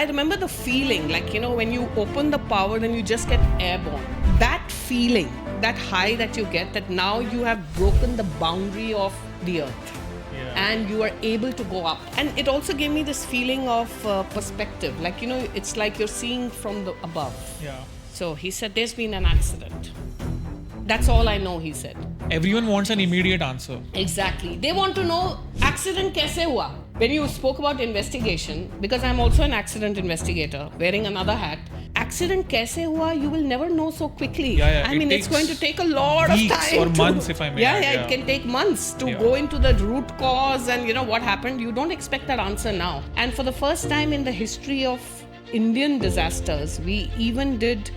I remember the feeling, like, when you open the power and you just get airborne. That feeling, that high that you get, that now you have broken the boundary of the earth. Yeah. And you are able to go up. And it also gave me this feeling of perspective. Like, it's like you're seeing from the above. Yeah. So he said, there's been an accident. That's all I know, he said. Everyone wants an immediate answer. Exactly. They want to know, accident kaise hua? When you spoke about investigation, because I'm also an accident investigator, wearing another hat, accident kaise hua, you will never know so quickly. Yeah, I mean, it's going to take a lot of weeks time. or months, if I may add, It can take months to go into the root cause and, what happened. You don't expect that answer now. And for the first time in the history of Indian disasters, we even did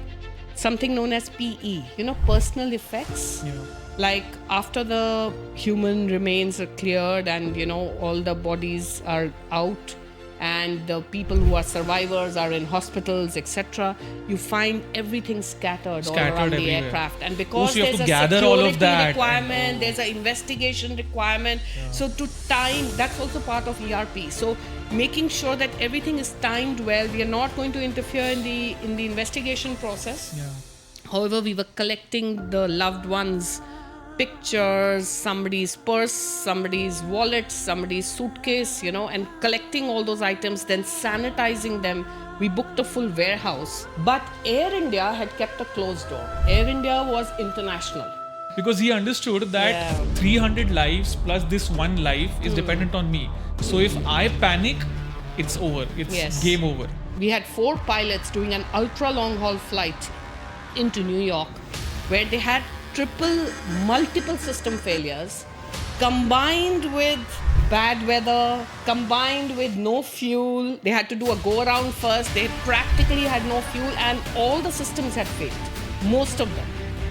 something known as PE, personal effects. Yeah. Like after the human remains are cleared and, all the bodies are out and the people who are survivors are in hospitals, etc., you find everything scattered all around the everywhere. aircraft. And because So you have there's to a gather all of security that. requirement, there's an investigation requirement. So to time, that's also part of ERP. So making sure that everything is timed well. We are not going to interfere in the investigation process. Yeah. However, we were collecting the loved ones' pictures, somebody's purse, somebody's wallet, somebody's suitcase, and collecting all those items, then sanitizing them. We booked a full warehouse. But Air India had kept a closed door. Air India was international. Because he understood that 300 lives plus this one life is dependent on me. So if I panic, it's over. It's game over. We had 4 pilots doing an ultra long haul flight into New York where they had multiple system failures combined with bad weather, combined with no fuel. They had to do a go around first. They practically had no fuel and all the systems had failed, most of them.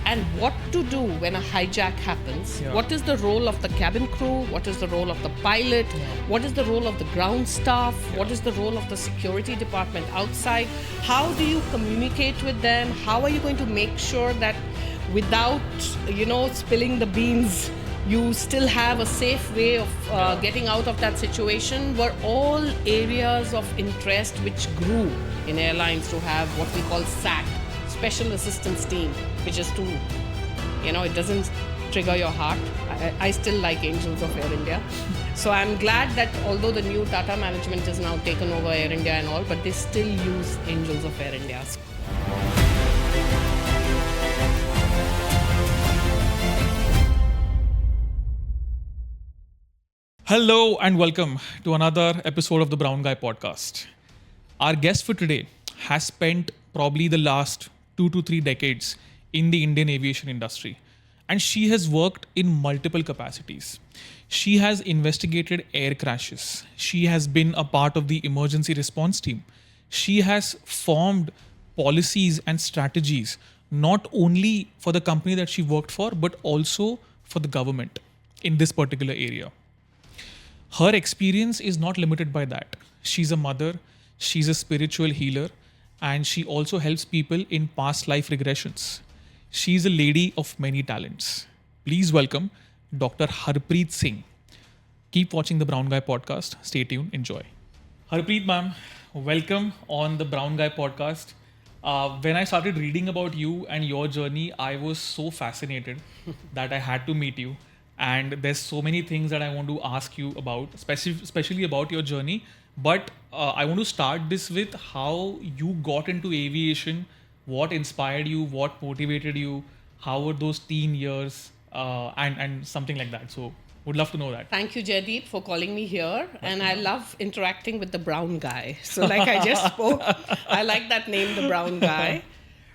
And what to do when a hijack happens? Yeah. What is the role of the cabin crew? What is the role of the pilot? What is the role of the ground staff? What is the role of the security department outside? How do you communicate with them? How are you going to make sure that without, spilling the beans, you still have a safe way of getting out of that situation? Were all areas of interest which grew in airlines to have what we call SAT, Special Assistance Team, which is to, it doesn't trigger your heart. I still like Angels of Air India. So I'm glad that although the new Tata management has now taken over Air India and all, but they still use Angels of Air India. Hello and welcome to another episode of the Brown Guy podcast. Our guest for today has spent probably the last 2 to 3 decades in the Indian aviation industry, and she has worked in multiple capacities. She has investigated air crashes. She has been a part of the emergency response team. She has formed policies and strategies not only for the company that she worked for, but also for the government in this particular area. Her experience is not limited by that. She's a mother, she's a spiritual healer, and she also helps people in past life regressions. She's a lady of many talents. Please welcome Dr. Harpreet Singh. Keep watching the Brown Guy podcast. Stay tuned. Enjoy. Harpreet ma'am, welcome on the Brown Guy podcast. When I started reading about you and your journey, I was so fascinated that I had to meet you. And there's so many things that I want to ask you about, especially about your journey. But I want to start this with how you got into aviation, what inspired you, what motivated you, how were those teen years, and something like that. So would love to know that. Thank you, Jaideep, for calling me here. And I love interacting with the brown guy. So like I just spoke, I like that name, the brown guy.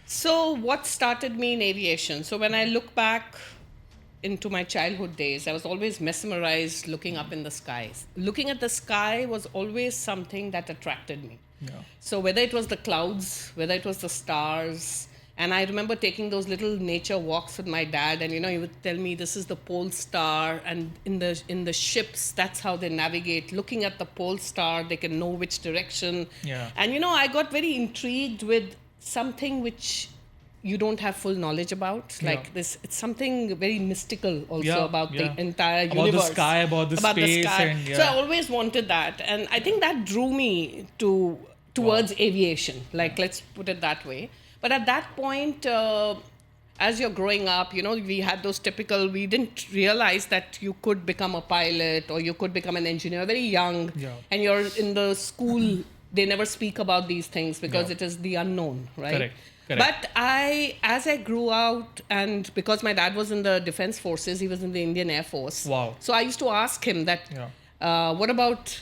So what started me in aviation? So when I look back into my childhood days, I was always mesmerized looking up in the skies. Looking at the sky was always something that attracted me. Yeah. So whether it was the clouds, whether it was the stars, and I remember taking those little nature walks with my dad, and he would tell me this is the pole star, and in the ships, that's how they navigate. Looking at the pole star, they can know which direction. Yeah. And I got very intrigued with something which you don't have full knowledge about, like this. It's something very mystical also about the entire universe, about the sky, about the space, sky. And so I always wanted that, and I think that drew me to towards aviation. Let's put it that way. But at that point, as you're growing up, we had those we didn't realize that you could become a pilot or you could become an engineer very young. Yeah. And you're in the school, they never speak about these things because it is the unknown, right? Correct. But as I grew out, and because my dad was in the Defense Forces, he was in the Indian Air Force. Wow. So I used to ask him that, what about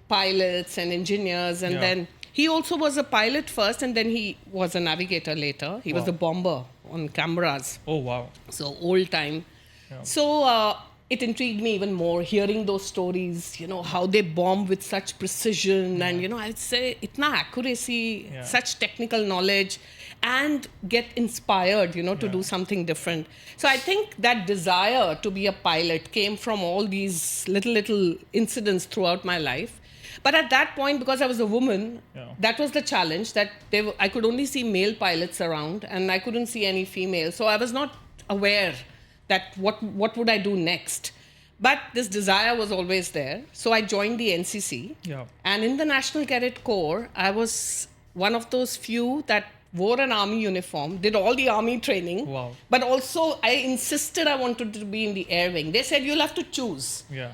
pilots and engineers? And then he also was a pilot first, and then he was a navigator later. He was a bomber on Canberras. Oh, wow. So old time. Yeah. So it intrigued me even more hearing those stories, how they bomb with such precision and, I'd say itna accuracy, such technical knowledge, and get inspired, to do something different. So I think that desire to be a pilot came from all these little incidents throughout my life. But at that point, because I was a woman, that was the challenge, that I could only see male pilots around and I couldn't see any female. So I was not aware that what would I do next. But this desire was always there. So I joined the NCC. Yeah. And in the National Cadet Corps, I was one of those few that wore an army uniform, did all the army training. Wow. But also I insisted I wanted to be in the air wing. They said, you'll have to choose. Yeah.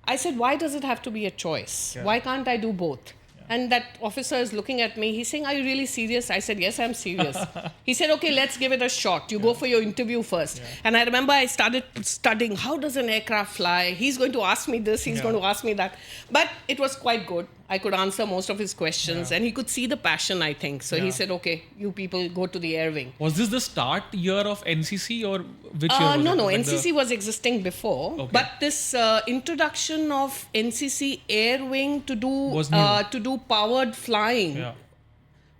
I said, why does it have to be a choice? Why can't I do both? And that officer is looking at me. He's saying, are you really serious? I said, yes, I'm serious. He said, okay, let's give it a shot. You go for your interview first. And I remember I started studying, how does an aircraft fly? He's going to ask me this, he's going to ask me that. But it was quite good. I could answer most of his questions and he could see the passion, I think. So he said, okay, you people go to the air wing. Was this the start year of NCC or which year was it? No, NCC was existing before. Okay. But this introduction of NCC air wing to do powered flying,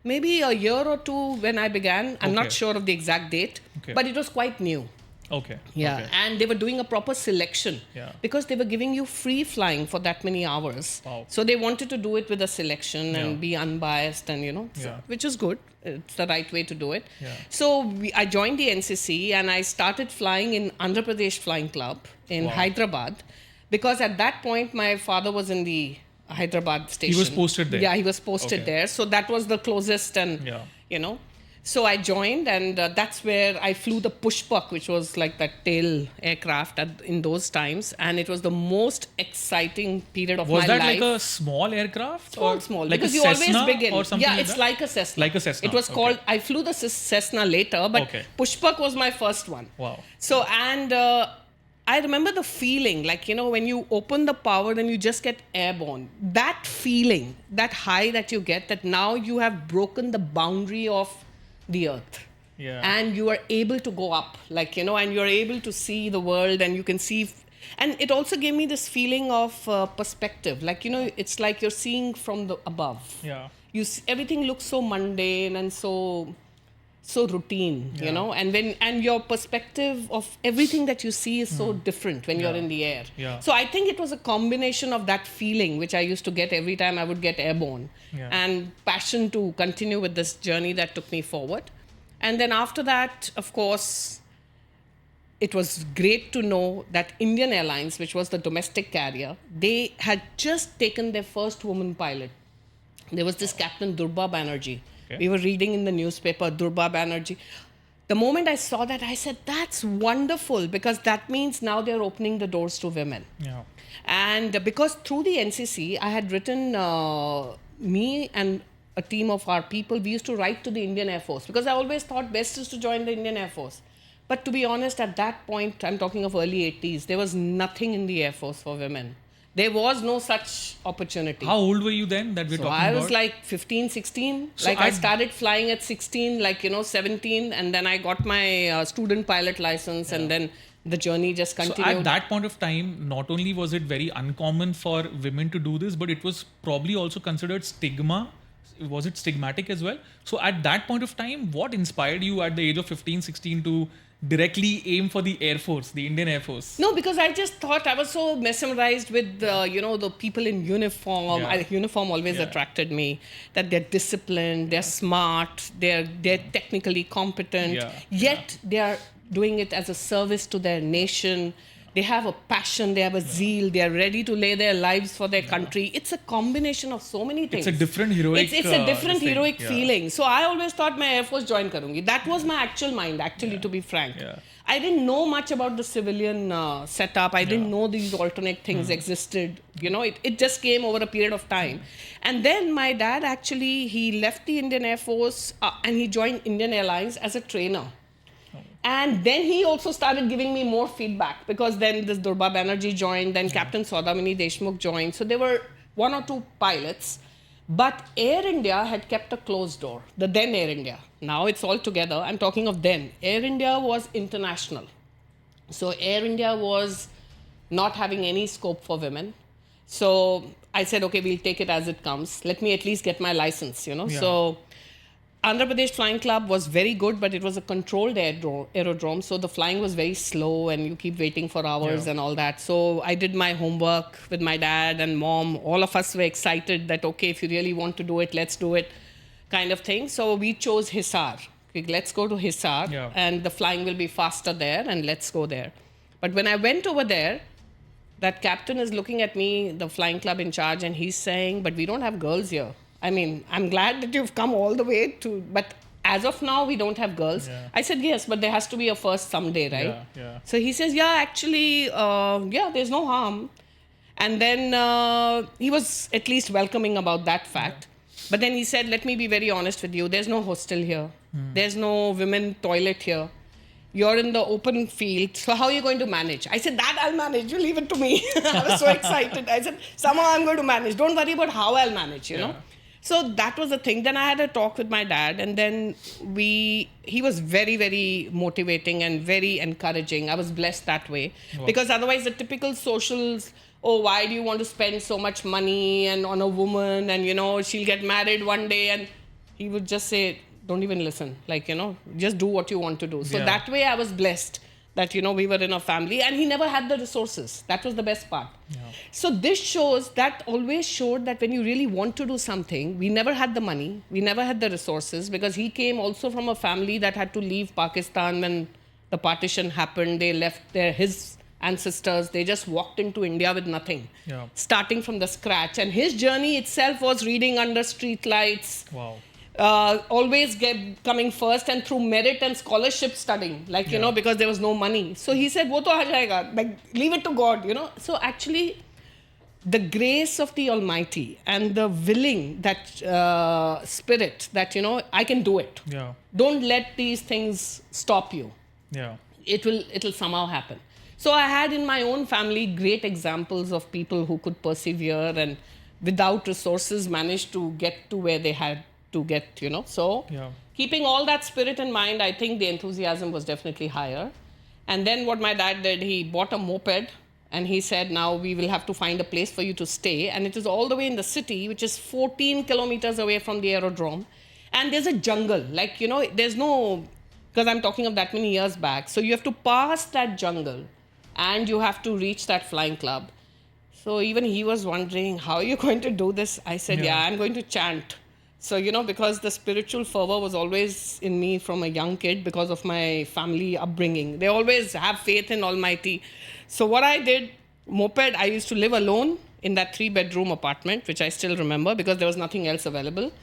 maybe a year or two when I began. I'm not sure of the exact date, but it was quite new. Okay. Yeah. Okay. And they were doing a proper selection because they were giving you free flying for that many hours. Wow. So they wanted to do it with a selection and be unbiased and, which is good. It's the right way to do it. Yeah. So I joined the NCC and I started flying in Andhra Pradesh Flying Club in Hyderabad because at that point my father was in the Hyderabad station. He was posted there? Yeah, he was posted there. So that was the closest and, So I joined and that's where I flew the Pushpak, which was like that tail aircraft in those times. And it was the most exciting period of my life. Was that like a small aircraft? Small. Like because a you Cessna always begin. Or something it's like a Cessna. Like a Cessna. It was called, I flew the Cessna later, but Pushpak was my first one. Wow. So, and I remember the feeling, like, when you open the power and you just get airborne. That feeling, that high that you get, that now you have broken the boundary of the earth. Yeah. And you are able to go up, like, and you're able to see the world and you can see. And it also gave me this feeling of perspective. Like, it's like you're seeing from the above. Yeah. Everything looks so mundane and so routine, and your perspective of everything that you see is so different when you're in the air. Yeah. So I think it was a combination of that feeling, which I used to get every time I would get airborne, and passion to continue with this journey that took me forward. And then after that, of course, it was great to know that Indian Airlines, which was the domestic carrier, they had just taken their first woman pilot. There was this Captain Durba Banerjee. Okay. We were reading in the newspaper, Durba Banerjee. The moment I saw that, I said, that's wonderful, because that means now they're opening the doors to women. Yeah. And because through the NCC, I had written, me and a team of our people, we used to write to the Indian Air Force, because I always thought best is to join the Indian Air Force. But to be honest, at that point, I'm talking of early 80s, there was nothing in the Air Force for women. There was no such opportunity. How old were you then that we're talking about? I was like 15, 16. So I started flying at 16, 17. And then I got my student pilot license. And then the journey just continued. So at that point of time, not only was it very uncommon for women to do this, but it was probably also considered stigma. Was it stigmatic as well? So at that point of time, what inspired you at the age of 15, 16 to directly aim for the Air Force, the Indian Air Force? No, because I just thought, I was so mesmerized with the people in uniform. Uniform always attracted me. That they're disciplined, they're smart, they're technically competent. Yet they are doing it as a service to their nation. They have a passion, they have a zeal, they are ready to lay their lives for their country. It's a combination of so many things. It's a different heroic. It's a different thing. heroic feeling. So I always thought my Air Force join karungi. That was my actual mind, actually, to be frank. Yeah. I didn't know much about the civilian setup. I didn't know these alternate things existed. You know, it just came over a period of time. And then my dad actually, he left the Indian Air Force and he joined Indian Airlines as a trainer. And then he also started giving me more feedback because then this Durba Banerjee joined, then Captain Saudamini Deshmukh joined. So there were 1 or 2 pilots. But Air India had kept a closed door, the then Air India. Now it's all together. I'm talking of then. Air India was international. So Air India was not having any scope for women. So I said, okay, we'll take it as it comes. Let me at least get my license, you know. Yeah. So Andhra Pradesh Flying Club was very good, but it was a controlled aerodrome. So the flying was very slow and you keep waiting for hours and all that. So I did my homework with my dad and mom. All of us were excited that, okay, if you really want to do it, let's do it kind of thing. So we chose Hisar. Okay, let's go to Hisar and the flying will be faster there and let's go there. But when I went over there, that captain is looking at me, the flying club in charge, and he's saying, but we don't have girls here. I mean, I'm glad that you've come all the way to, but as of now, we don't have girls. Yeah. I said, yes, but there has to be a first someday, right? Yeah. So he says, yeah, actually, there's no harm. And then he was at least welcoming about that fact. But then he said, let me be very honest with you. There's no hostel here. There's no women toilet here. You're in the open field. So how are you going to manage? I said, that I'll manage. You leave it to me. I was so excited. I said, somehow I'm going to manage. Don't worry about how I'll manage, you know. So that was the thing. Then I had a talk with my dad, and then he was very, very motivating and very encouraging. I was blessed that way. Wow. Because otherwise the typical socials, oh, why do you want to spend so much money and on a woman and, you know, she'll get married one day, and he would just say, don't even listen. Like, you know, just do what you want to do. So that way I was blessed that, you know, we were in a family, and he never had the resources. That was the best part. So this shows, that always showed that when you really want to do something, we never had the money, we never had the resources, because he came also from a family that had to leave Pakistan when the partition happened. They left his ancestors, they just walked into India with nothing, starting from the scratch. And his journey itself was reading under street lights. Wow. Always coming first, and through merit and scholarship studying, like, you know, because there was no money. So he said, wo to aa jayega, like, leave it to God, you know. So actually, the grace of the Almighty and the willing, that spirit that, you know, I can do it. Don't let these things stop you. It'll somehow happen. So I had in my own family great examples of people who could persevere and without resources managed to get to where they had to get, you know. So keeping all that spirit in mind, I think the enthusiasm was definitely higher. And then what my dad did, he bought a moped, and he said, now we will have to find a place for you to stay. And it is all the way in the city, which is 14 kilometers away from the aerodrome. And there's a jungle, like, you know, there's no, because I'm talking of that many years back. So you have to pass that jungle and you have to reach that flying club. So even he was wondering, how are you going to do this? I said, I'm going to chant. So, you know, because the spiritual fervor was always in me from a young kid because of my family upbringing. They always have faith in Almighty. So what I did, moped, I used to live alone in that 3-bedroom apartment, which I still remember because there was nothing else available.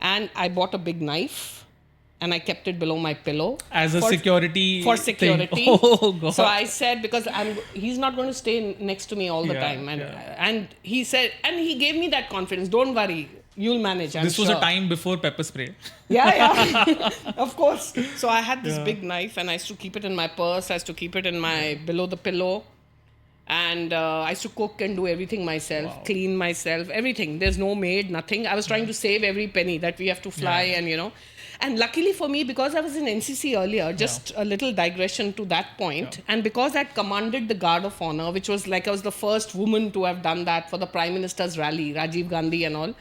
And I bought a big knife and I kept it below my pillow. As a security For security. Thing. Oh, God. So I said, because he's not going to stay next to me all the time. And he said, and he gave me that confidence. Don't worry. You'll manage, I'm This was sure. a time before pepper spray. Of course. So I had this big knife and I used to keep it in my purse. I used to keep it in my below the pillow. And I used to cook and do everything myself, clean myself, everything. There's no maid, nothing. I was trying to save every penny that we have to fly and, you know. And luckily for me, because I was in NCC earlier, just a little digression to that point, and because I'd commanded the Guard of Honor, which was like I was the first woman to have done that for the Prime Minister's rally, Rajiv Gandhi and all.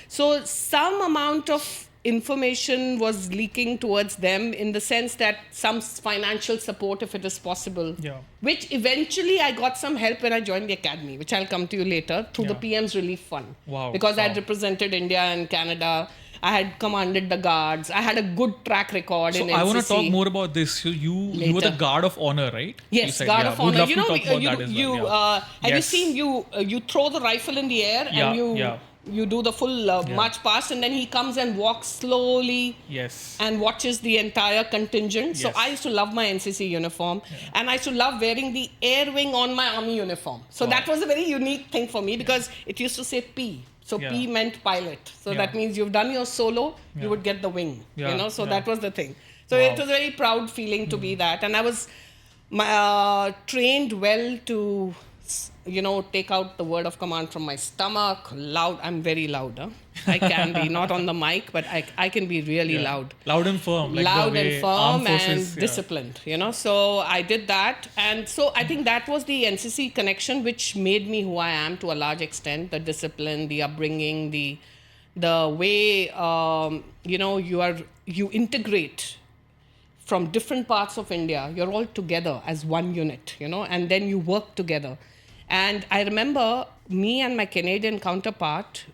So some amount of information was leaking towards them in the sense that some financial support, if it is possible, which eventually I got some help when I joined the academy, which I'll come to you later, through the PM's Relief Fund. Because I had represented India and Canada. I had commanded the guards. I had a good track record in So NCC. I want to talk more about this. So you were the guard of honor, right? Yes, You said, guard yeah. of Would honor. love You to know, talk about that as well. Yeah. have you Yes. seen you throw the rifle in the air Yeah, and you yeah. you do the full march past, and then he comes and walks slowly Yes. and watches the entire contingent. So Yes. I used to love my NCC uniform, and I used to love wearing the air wing on my army uniform. So that was a very unique thing for me because it used to say P. So P meant pilot. So that means you've done your solo, you would get the wing. Yeah, You know, so yeah. that was the thing. So it was a very proud feeling to be that, and I was trained well to, take out the word of command from my stomach. Loud. I'm very loud. Huh? I can be not on the mic, but I can be really loud. Loud and firm. Like Loud the way and firm armed and forces, disciplined. So I did that, and so I think that was the NCC connection, which made me who I am to a large extent. The discipline, the upbringing, the way you integrate from different parts of India. You're all together as one unit, and then you work together. And I remember me and my Canadian counterpart,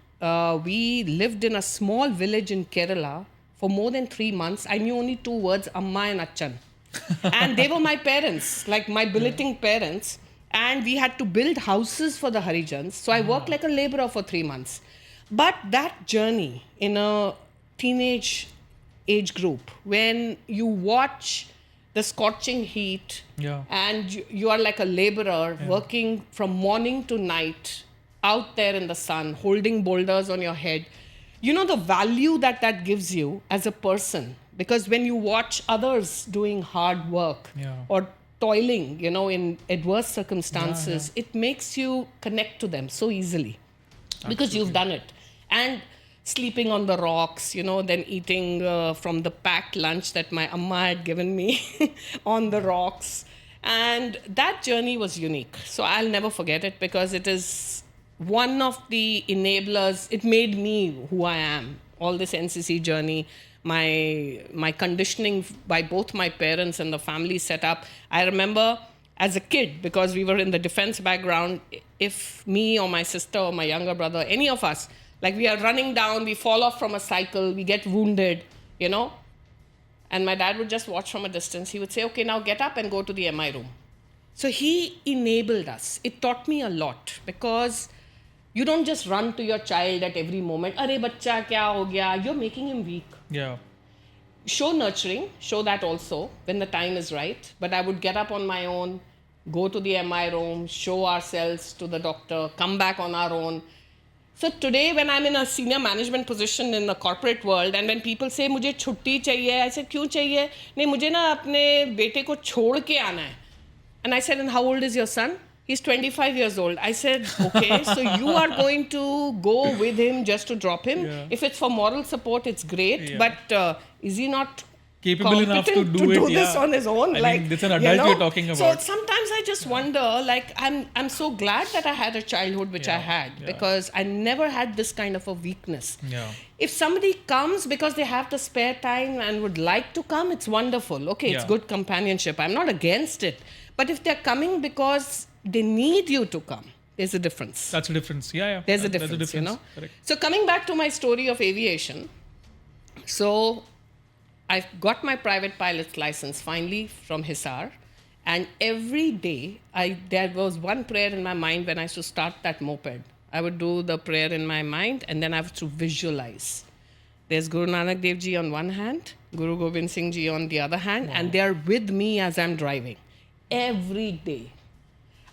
we lived in a small village in Kerala for more than 3 months. I knew only 2 words, Amma and Achan. And they were my parents, like my billeting parents. And we had to build houses for the Harijans. So I worked like a laborer for 3 months. But that journey in a teenage age group, when you watch the scorching heat and you are like a laborer working from morning to night out there in the sun, holding boulders on your head, the value that gives you as a person. Because when you watch others doing hard work or toiling, in adverse circumstances, it makes you connect to them so easily. Because you've done it. And sleeping on the rocks, then eating from the packed lunch that my amma had given me on the rocks. And that journey was unique. So I'll never forget it because it is one of the enablers. It made me who I am. All this NCC journey, my conditioning by both my parents and the family setup. I remember as a kid, because we were in the defense background, if me or my sister or my younger brother, any of us, like we are running down, we fall off from a cycle, we get wounded, and my dad would just watch from a distance. He would say, okay, now get up and go to the MI room. So he enabled us. It taught me a lot because you don't just run to your child at every moment. Arey bachcha kya ho gaya? You're making him weak. Yeah. Show nurturing, show that also when the time is right. But I would get up on my own, go to the MI room, show ourselves to the doctor, come back on our own. So today when I'm in a senior management position in the corporate world and when people say मुझे छुट्टी चाहिए, I said क्यों चाहिए? नहीं मुझे ना अपने बेटे को छोड़ के आना है. And I said, and how old is your son? He's 25 years old. I said, okay, so you are going to go with him just to drop him. Yeah. If it's for moral support, it's great. Yeah. But is he not capable enough to do this on his own? I mean, it's an adult you're talking about. So sometimes I just wonder, like, I'm so glad that I had a childhood which I had because I never had this kind of a weakness. Yeah. If somebody comes because they have the spare time and would like to come, it's wonderful. Okay, it's good companionship. I'm not against it. But if they're coming because they need you to come, there's a difference. That's a difference. Yeah. There's a difference, Correct. So coming back to my story of aviation, so I got my private pilot's license finally from Hisar. And every day, there was one prayer in my mind when I used to start that moped. I would do the prayer in my mind and then I have to visualize. There's Guru Nanak Dev Ji on one hand, Guru Gobind Singh Ji on the other hand, and they're with me as I'm driving. Every day.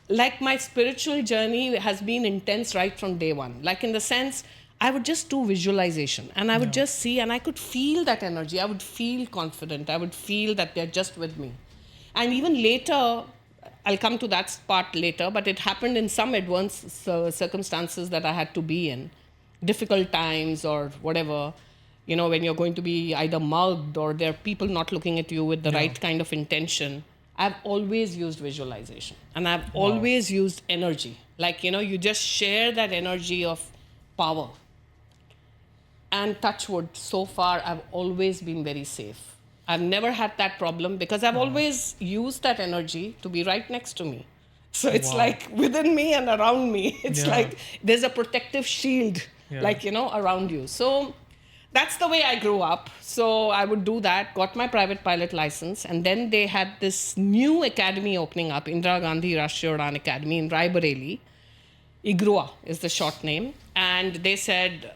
Like my spiritual journey has been intense right from day one. Like in the sense, I would just do visualization and I would just see and I could feel that energy. I would feel confident. I would feel that they're just with me. And even later, I'll come to that part later, but it happened in some adverse circumstances that I had to be in. Difficult times or whatever, when you're going to be either mugged or there are people not looking at you with the right kind of intention. I've always used visualization and I've always used energy. Like, you just share that energy of power. And touch wood, so far, I've always been very safe. I've never had that problem because I've always used that energy to be right next to me. So it's like within me and around me. It's like there's a protective shield, around you. So that's the way I grew up. So I would do that, got my private pilot license, and then they had this new academy opening up, Indira Gandhi Rashtriya Udan Academy in Raebareli. IGRUA is the short name. And they said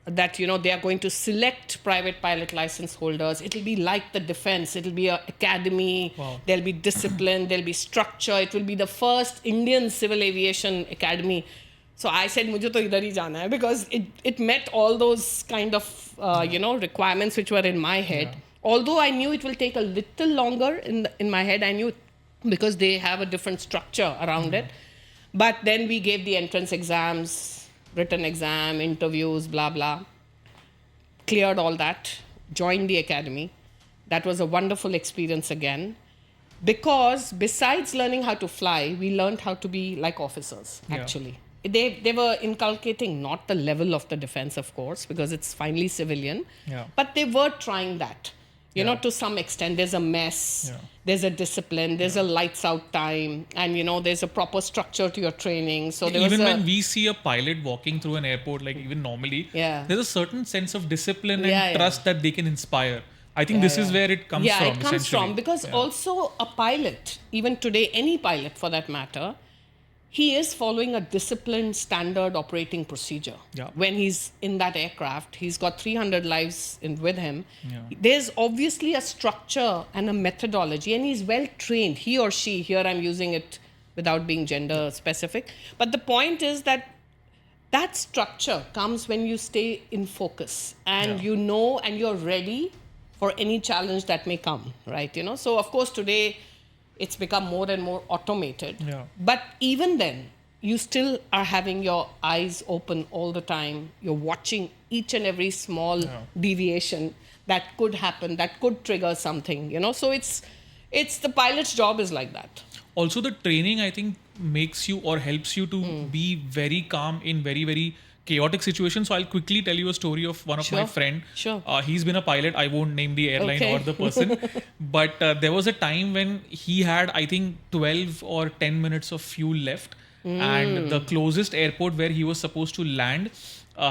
that, they are going to select private pilot license holders. It'll be like the defense. It'll be an academy. Wow. There'll be discipline. There'll be structure. It will be the first Indian civil aviation academy. So I said, mujhe to idhar hi jana hai, because it met all those kind of, requirements which were in my head. Yeah. Although I knew it will take a little longer in my head, I knew because they have a different structure around it. But then we gave the entrance exams, written exam, interviews, blah, blah. Cleared all that, joined the academy. That was a wonderful experience again. Because besides learning how to fly, we learned how to be like officers, actually. They were inculcating not the level of the defense, of course, because it's finally civilian. Yeah. But they were trying that. To some extent, there's a mess, there's a discipline, there's a lights out time, and, there's a proper structure to your training. So there even was when we see a pilot walking through an airport, like even normally, there's a certain sense of discipline and trust that they can inspire. I think this is where it comes from. Yeah, it comes from, because also a pilot, even today, any pilot for that matter, he is following a disciplined standard operating procedure. Yeah. When he's in that aircraft, he's got 300 lives with him. Yeah. There's obviously a structure and a methodology, and he's well trained. He or she, here I'm using it without being gender specific. But the point is that structure comes when you stay in focus and and you're ready for any challenge that may come, right? So of course today, it's become more and more automated. Yeah. But even then, you still are having your eyes open all the time. You're watching each and every small deviation that could happen, that could trigger something, So it's the pilot's job is like that. Also, the training, I think, makes you or helps you to be very calm in very, very chaotic situations. So I'll quickly tell you a story of one of my friend. Sure. He's been a pilot. I won't name the airline or the person. But there was a time when he had, I think, 12 or 10 minutes of fuel left. And the closest airport where he was supposed to land,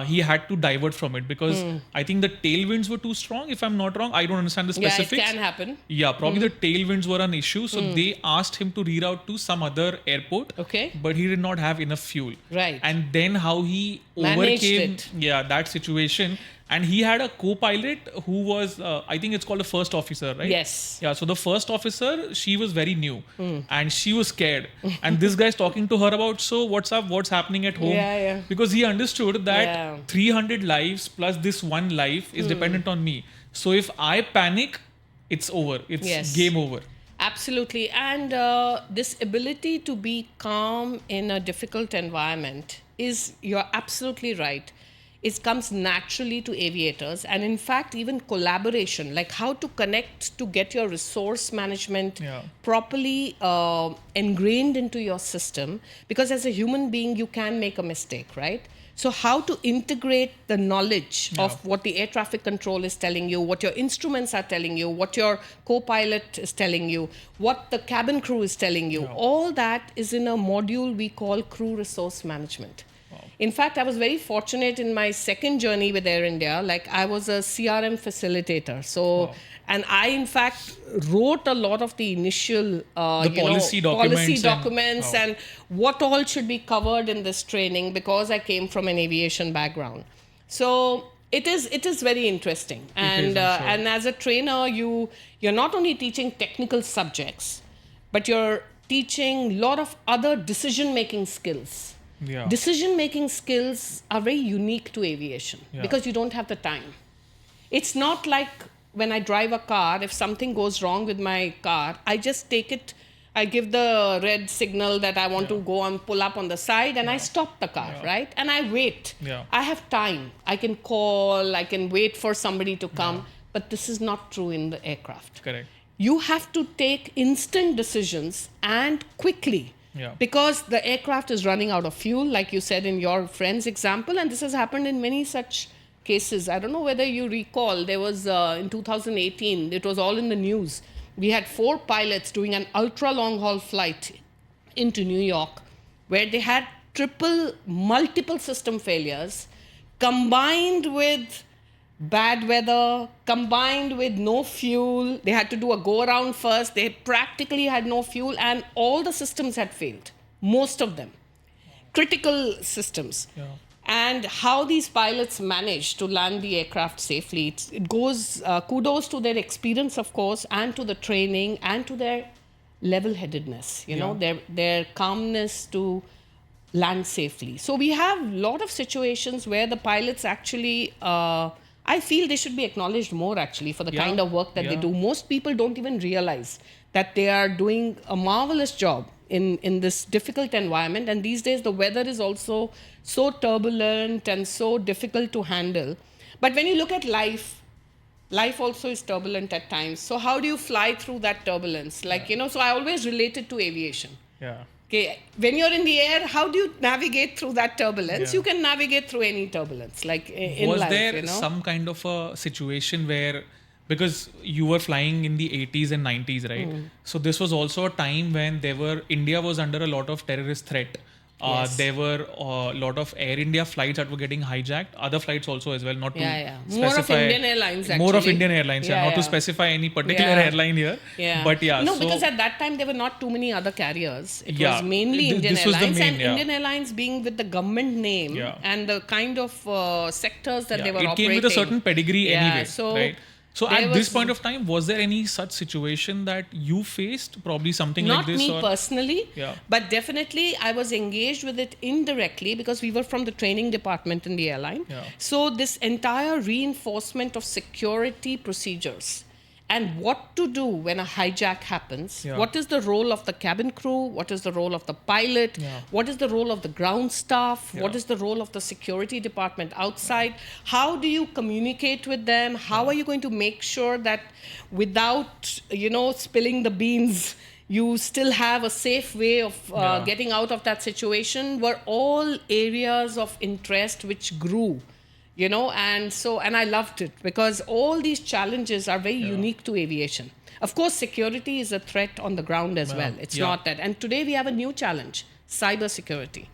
he had to divert from it because I think the tailwinds were too strong. If I'm not wrong, I don't understand the specifics. Yeah, it can happen. Yeah, probably the tailwinds were an issue. So they asked him to reroute to some other airport. Okay. But he did not have enough fuel. Right. And then how he managed overcame it. That situation. And he had a co-pilot who was, I think it's called a first officer, right? Yes. Yeah, so the first officer, she was very new and she was scared. And this guy's talking to her about, so what's up, what's happening at home? Yeah. Because he understood that 300 lives plus this one life is dependent on me. So if I panic, it's over. It's game over. Absolutely. And this ability to be calm in a difficult environment you're absolutely right. It comes naturally to aviators, and in fact even collaboration, like how to connect to get your resource management properly ingrained into your system, because as a human being you can make a mistake, right? So how to integrate the knowledge of what the air traffic control is telling you, what your instruments are telling you, what your co-pilot is telling you, what the cabin crew is telling you, all that is in a module we call crew resource management. In fact, I was very fortunate in my second journey with Air India. Like, I was a CRM facilitator. So, and I, in fact, wrote a lot of the initial policy documents and what all should be covered in this training, because I came from an aviation background. So it is very interesting. And and as a trainer, you're not only teaching technical subjects, but you're teaching a lot of other decision-making skills. Yeah. Decision-making skills are very unique to aviation because you don't have the time. It's not like when I drive a car, if something goes wrong with my car, I just take it, I give the red signal that I want to go and pull up on the side, and I stop the car, right? And I wait. Yeah. I have time. I can call, I can wait for somebody to come, but this is not true in the aircraft. Correct. You have to take instant decisions and quickly. Yeah. Because the aircraft is running out of fuel, like you said in your friend's example, and this has happened in many such cases. I don't know whether you recall, there was in 2018, it was all in the news. We had 4 pilots doing an ultra long haul flight into New York, where they had multiple system failures combined with bad weather, combined with no fuel. They had to do a go around first. They practically had no fuel, and all the systems had failed. Most of them. Critical systems. Yeah. And how these pilots managed to land the aircraft safely, it goes kudos to their experience, of course, and to the training and to their level-headedness, their calmness to land safely. So we have a lot of situations where the pilots actually, I feel they should be acknowledged more actually for the kind of work that they do. Most people don't even realize that they are doing a marvelous job in this difficult environment. And these days the weather is also so turbulent and so difficult to handle. But when you look at life also is turbulent at times. So how do you fly through that turbulence? So I always relate it to aviation. Yeah. Okay, when you're in the air, how do you navigate through that turbulence? You can navigate through any turbulence, like in was life. Was there some kind of a situation where, because you were flying in the 80s and 90s, right? So this was also a time when India was under a lot of terrorist threat. Yes. There were a lot of Air India flights that were getting hijacked. Other flights also as well, not to specify. More of Indian Airlines, actually. More of Indian Airlines, not to specify any particular airline here. Yeah. But No, because at that time there were not too many other carriers. It was mainly Indian Airlines. Indian Airlines being with the government name and the kind of sectors that they were operating. It came with a certain pedigree anyway, so right? So at this point of time, was there any such situation that you faced? Probably something like this? Not me personally, but definitely I was engaged with it indirectly because we were from the training department in the airline. So this entire reinforcement of security procedures and what to do when a hijack happens. What is the role of the cabin crew? What is the role of the pilot? What is the role of the ground staff? What is the role of the security department outside? How do you communicate with them? How are you going to make sure that without, spilling the beans, you still have a safe way of getting out of that situation? Were all areas of interest which grew. And I loved it because all these challenges are very unique to aviation. Of course, security is a threat on the ground as well. It's not that. And today we have a new challenge, cyber security.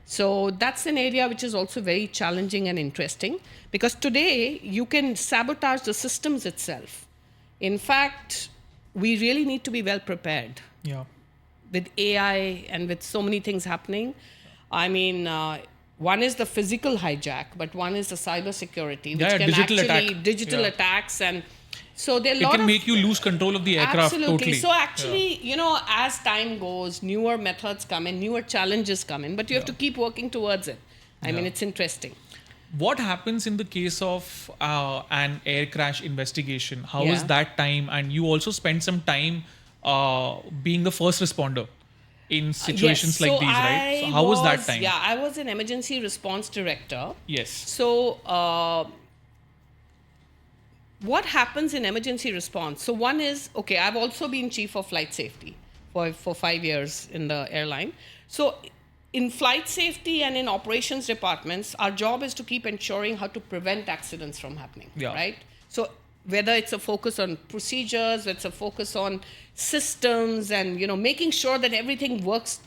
So that's an area which is also very challenging and interesting because today you can sabotage the systems itself. In fact, we really need to be well prepared. With AI and with so many things happening. I mean, one is the physical hijack, but one is the cyber security, which can digital attacks. And so there are a lot it can make you lose control of the aircraft totally. So actually, as time goes, newer methods come in, newer challenges come in, but you have to keep working towards it. I mean, it's interesting. What happens in the case of an air crash investigation? How is that time? And you also spend some time being the first responder in situations like these, right? So how was that time? Yeah, I was an emergency response director. Yes. So what happens in emergency response? So one is, I've also been chief of flight safety for 5 years in the airline. So in flight safety and in operations departments, our job is to keep ensuring how to prevent accidents from happening, right? So whether it's a focus on procedures, it's a focus on systems and, making sure that everything works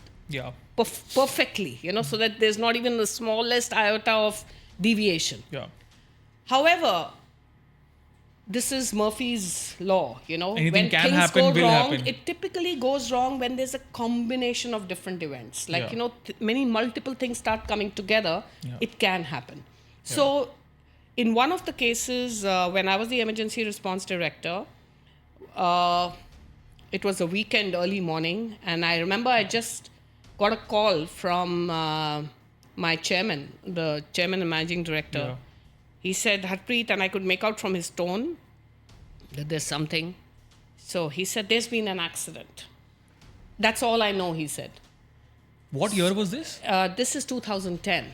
perfectly, so that there's not even the smallest iota of deviation. However, this is Murphy's law, Anything when can things happen, go wrong, happen. It typically goes wrong when there's a combination of different events. Like, multiple things start coming together, it can happen. So in one of the cases, when I was the emergency response director, it was a weekend, early morning, and I remember I just got a call from my chairman, the chairman and managing director. He said, Harpreet, and I could make out from his tone that there's something. So he said, there's been an accident. That's all I know, he said. What year was this? This is 2010.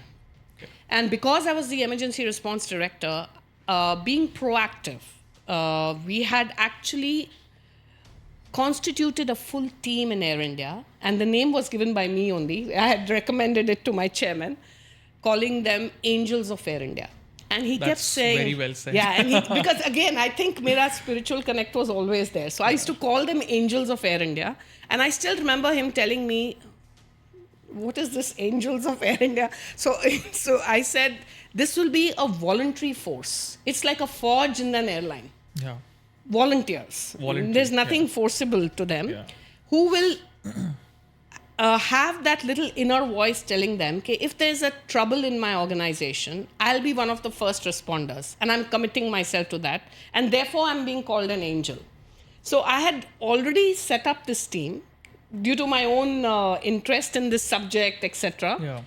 And because I was the emergency response director, being proactive, we had actually constituted a full team in Air India, and the name was given by me only. I had recommended it to my chairman, calling them Angels of Air India. And he kept saying... Very well said. Because again, I think Mera spiritual connect was always there. So I used to call them Angels of Air India. And I still remember him telling me, what is this Angels of Air India? So, so I said, this will be a voluntary force. It's like a forge in an airline. Yeah. Volunteers. Voluntary, There's nothing yeah. forcible to them. Yeah. Who will have that little inner voice telling them, okay, if there's a trouble in my organization, I'll be one of the first responders. And I'm committing myself to that. And therefore, I'm being called an angel. So I had already set up this team due to my own interest in this subject, etc. Yeah.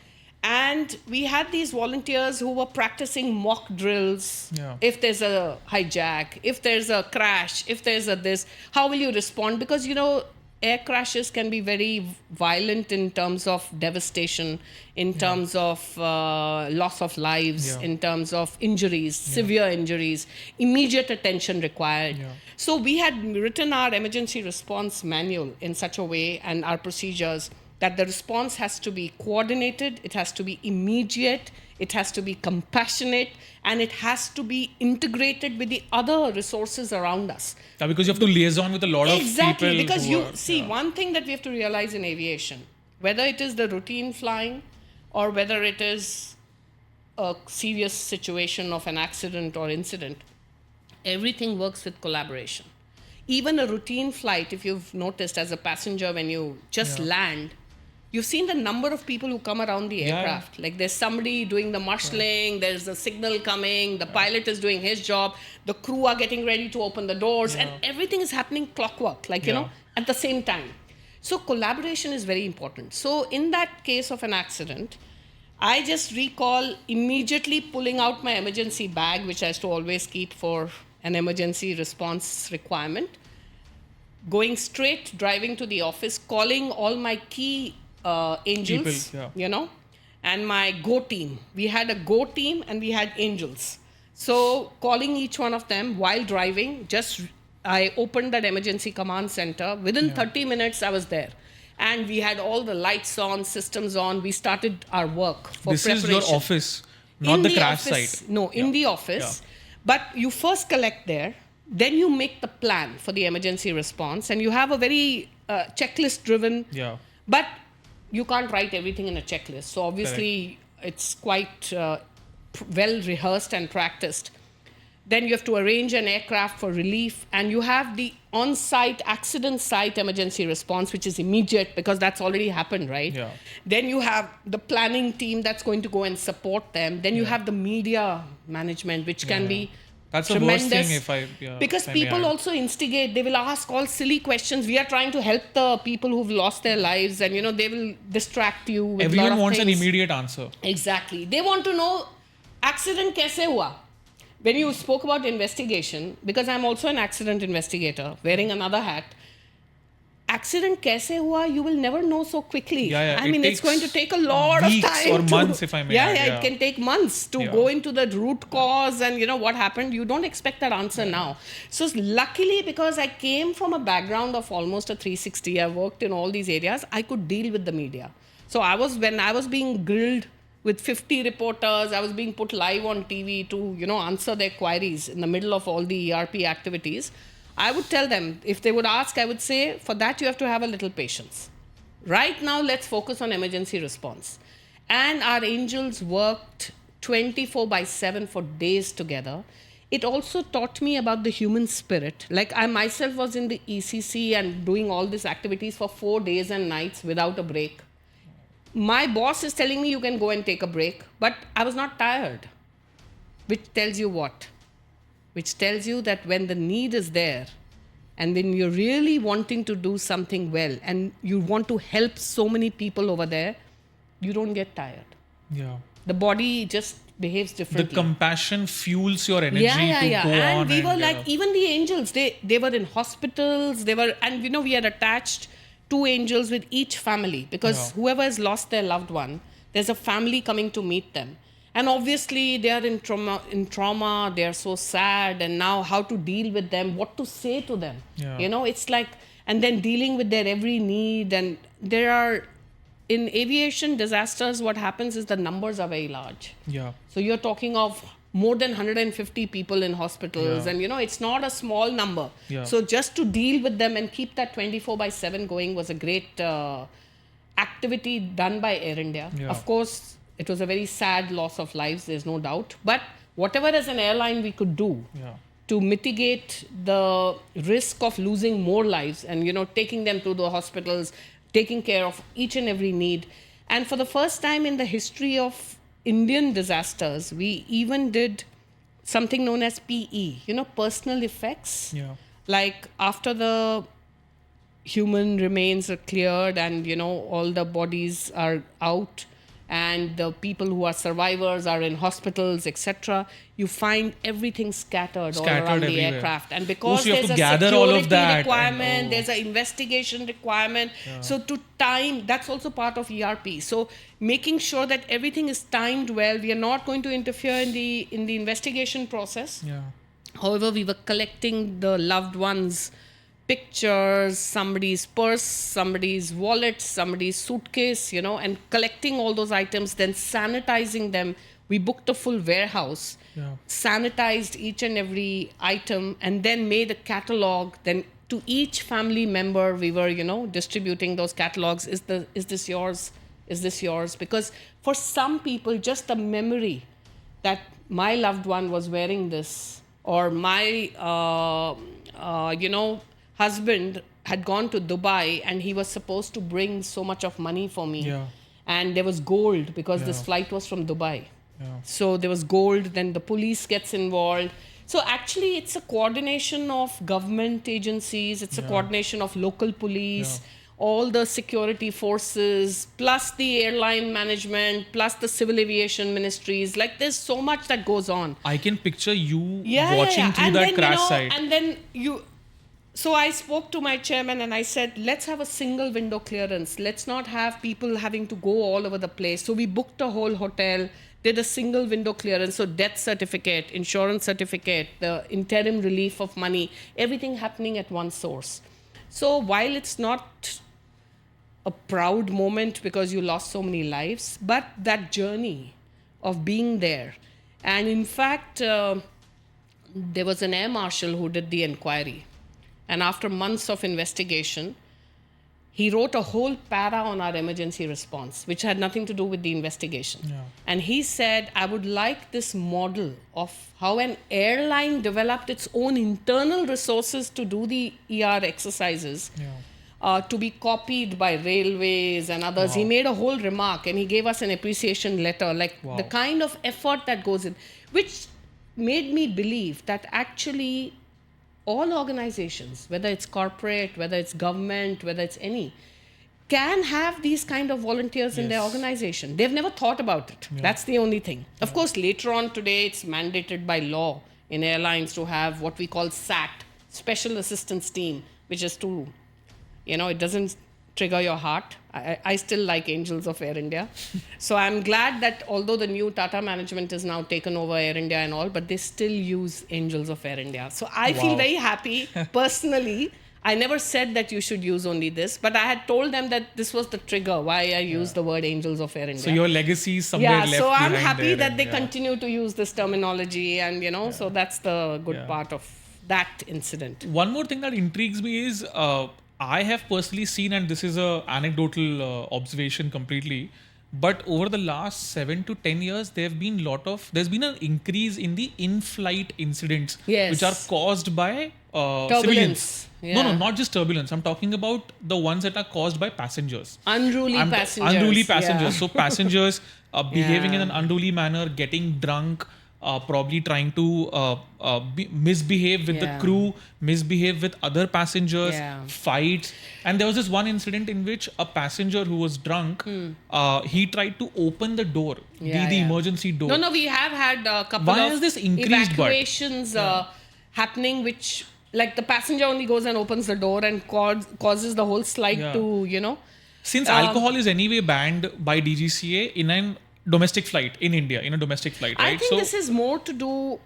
And we had these volunteers who were practicing mock drills. Yeah. If there's a hijack, if there's a crash, if there's a this, how will you respond? Because, you know, air crashes can be very violent in terms of devastation, in terms of loss of lives, in terms of injuries, severe injuries, immediate attention required. Yeah. So we had written our emergency response manual in such a way and our procedures that the response has to be coordinated, it has to be immediate, it has to be compassionate, and it has to be integrated with the other resources around us. Yeah, because you have to liaison with a lot of people. Exactly, because who you are- see, one thing that we have to realize in aviation, whether it is the routine flying or whether it is a serious situation of an accident or incident, everything works with collaboration. Even a routine flight, if you've noticed as a passenger when you just land, you've seen the number of people who come around the aircraft. Like there's somebody doing the marshalling, there's a signal coming, the pilot is doing his job, the crew are getting ready to open the doors, and everything is happening clockwork, like, you know, at the same time. So collaboration is very important. So in that case of an accident, I just recall immediately pulling out my emergency bag, which I used to always keep for an emergency response requirement, going straight, driving to the office, calling all my key angels, People, you know, and my go team. We had a go team and we had angels. So calling each one of them while driving, I opened that emergency command center. Within 30 minutes, I was there. And we had all the lights on, systems on. We started our work for This preparation. is your office, not In the crash office, site. No, in the office. But you first collect there, then you make the plan for the emergency response, and you have a very checklist driven. Yeah. But you can't write everything in a checklist. So obviously, it's quite well rehearsed and practiced. Then you have to arrange an aircraft for relief, and you have the on-site accident site emergency response, which is immediate because that's already happened, right? Yeah. Then you have the planning team that's going to go and support them. Then you have the media management, which can be That's the tremendous. worst thing if I... Because if I may people add. also instigate. They will ask all silly questions. We are trying to help the people who've lost their lives, and, you know, they will distract you with Everyone lot of wants an things. immediate answer. Exactly. They want to know, accident kaise hua? When you spoke about investigation, because I'm also an accident investigator, wearing another hat, accident kaise hua, you will never know so quickly. Yeah, I it mean, it's takes going to take a lot weeks of time. or months, if I may add, It can take months to go into the root cause and, you know, what happened. You don't expect that answer now. So luckily, because I came from a background of almost a 360, I worked in all these areas, I could deal with the media. So when I was being grilled with 50 reporters, I was being put live on TV to, you know, answer their queries in the middle of all the ERP activities. I would tell them, if they would ask, I would say, for that you have to have a little patience. Right now, let's focus on emergency response. And our angels worked 24/7 for days together. It also taught me about the human spirit. Like I myself was in the ECC and doing all these activities for 4 days and nights without a break. My boss is telling me you can go and take a break, but I was not tired. Which tells you what? Which tells you that when the need is there, and when you're really wanting to do something well, and you want to help so many people over there, you don't get tired. Yeah. The body just behaves differently. The compassion fuels your energy to go and on. we were like, even the angels, they were in hospitals, and, you know, we had attached 2 angels with each family, because whoever has lost their loved one, there's a family coming to meet them. And obviously they are in trauma, they are so sad, and now how to deal with them, what to say to them. Yeah. You know, it's like, and then dealing with their every need. And in aviation disasters, what happens is the numbers are very large. Yeah. So you're talking of more than 150 people in hospitals, and, you know, it's not a small number. So just to deal with them and keep that 24/7 going was a great activity done by Air India. Yeah. Of course, it was a very sad loss of lives, there's no doubt. But whatever as an airline we could do to mitigate the risk of losing more lives and, taking them to the hospitals, taking care of each and every need. And for the first time in the history of Indian disasters, we even did something known as PE, personal effects. Yeah. Like after the human remains are cleared and, all the bodies are out and the people who are survivors are in hospitals, etc., you find everything scattered all around the everywhere. aircraft. And because you have there's to a gather security all of that requirement, there's an investigation requirement. So to time, that's also part of ERP. So making sure that everything is timed well. We are not going to interfere in the investigation process. Yeah. However, we were collecting the loved ones' pictures, somebody's purse, somebody's wallet, somebody's suitcase, and collecting all those items, then sanitizing them. We booked a full warehouse, sanitized each and every item, and then made a catalog. Then to each family member, we were, distributing those catalogs. Is this yours? Is this yours? Because for some people, just the memory that my loved one was wearing this, or my, husband had gone to Dubai and he was supposed to bring so much of money for me. Yeah. And there was gold because this flight was from Dubai. Yeah. So there was gold, then the police gets involved. So actually it's a coordination of government agencies, it's a coordination of local police, all the security forces, plus the airline management, plus the civil aviation ministries. Like there's so much that goes on. I can picture you watching through and that then, crash site. And then so I spoke to my chairman and I said, let's have a single window clearance. Let's not have people having to go all over the place. So we booked a whole hotel, did a single window clearance. So death certificate, insurance certificate, the interim relief of money, everything happening at one source. So while it's not a proud moment because you lost so many lives, but that journey of being there. And in fact, there was an air marshal who did the inquiry. And after months of investigation, he wrote a whole para on our emergency response, which had nothing to do with the investigation. Yeah. And he said, I would like this model of how an airline developed its own internal resources to do the ER exercises to be copied by railways and others. He made a whole remark and he gave us an appreciation letter, like the kind of effort that goes in, which made me believe that actually all organizations, whether it's corporate, whether it's government, whether it's any, can have these kind of volunteers in their organization. They've never thought about it. That's the only thing. Of course, later on today, it's mandated by law in airlines to have what we call SAT, Special Assistance Team, which is to, it doesn't trigger your heart. I still like Angels of Air India. So I'm glad that although the new Tata management is now taken over Air India and all, but they still use Angels of Air India. So I feel very happy personally. I never said that you should use only this, but I had told them that this was the trigger why I used the word Angels of Air India. So your legacy is somewhere left so I'm behind happy there that and, they continue to use this terminology and, so that's the good part of that incident. One more thing that intrigues me is I have personally seen, and this is a anecdotal observation completely, but over the last 7 to 10 years, there's been an increase in the in-flight incidents, which are caused by civilians. No, not just turbulence. I'm talking about the ones that are caused by passengers. Unruly passengers. So passengers behaving in an unruly manner, getting drunk, probably trying to misbehave with the crew, misbehave with other passengers, fights. And there was this one incident in which a passenger who was drunk, he tried to open the door, the emergency door. No, we have had a couple of evacuations happening, which like the passenger only goes and opens the door and causes the whole slide to, Since alcohol is anyway banned by DGCA in a domestic flight in India, right? I think this is more to do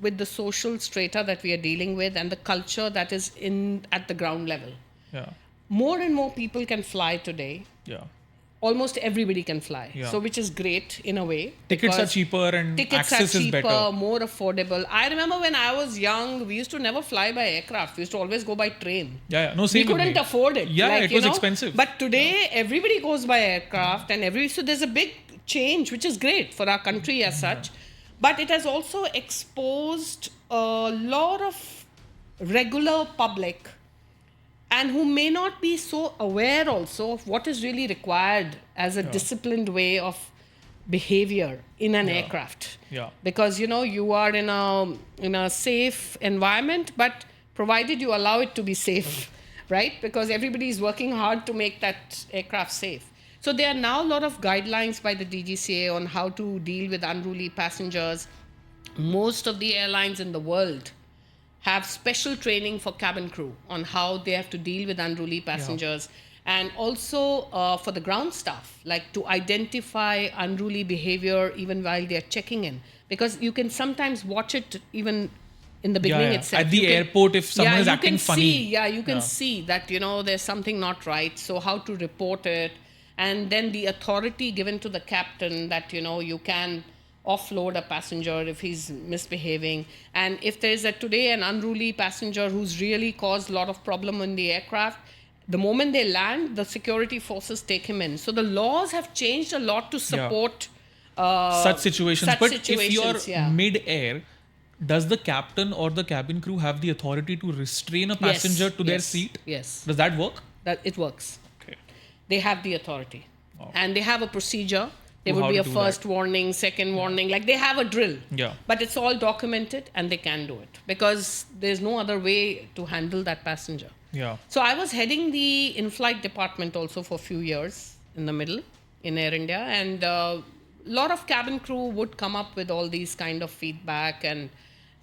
with the social strata that we are dealing with and the culture that is at the ground level. Yeah. More and more people can fly today. Yeah. almost everybody can fly. Yeah. So which is great in a way. Tickets are because cheaper and Tickets access are is cheaper, better. more affordable. I remember when I was young, we used to never fly by aircraft. We used to always go by train. Yeah. No, We same with couldn't me. afford it. Yeah, like, it you was know. expensive. But today, everybody goes by aircraft, and so there's a big change, which is great for our country as such. But it has also exposed a lot of regular public, and who may not be so aware also of what is really required as a disciplined way of behavior in an aircraft. Yeah. Because you are in a safe environment, but provided you allow it to be safe, right? Because everybody is working hard to make that aircraft safe. So there are now a lot of guidelines by the DGCA on how to deal with unruly passengers. Most of the airlines in the world have special training for cabin crew on how they have to deal with unruly passengers. And also for the ground staff, like to identify unruly behavior even while they're checking in. Because you can sometimes watch it even in the beginning itself. At the airport, if someone is you acting can funny. you can see that, there's something not right. So how to report it. And then the authority given to the captain that, you can offload a passenger if he's misbehaving. And if there's today an unruly passenger who's really caused a lot of problem in the aircraft, the moment they land, the security forces take him in. So the laws have changed a lot to support such situations. If you're yeah. mid-air, does the captain or the cabin crew have the authority to restrain a passenger to their seat? Yes. Does that work? That it works. Okay. They have the authority. Wow. And they have a procedure. There How would be to a do first warning, second warning. Like they have a drill. Yeah. But it's all documented and they can do it. Because there's no other way to handle that passenger. Yeah. So I was heading the in-flight department also for a few years in the middle in Air India. And a lot of cabin crew would come up with all these kind of feedback. And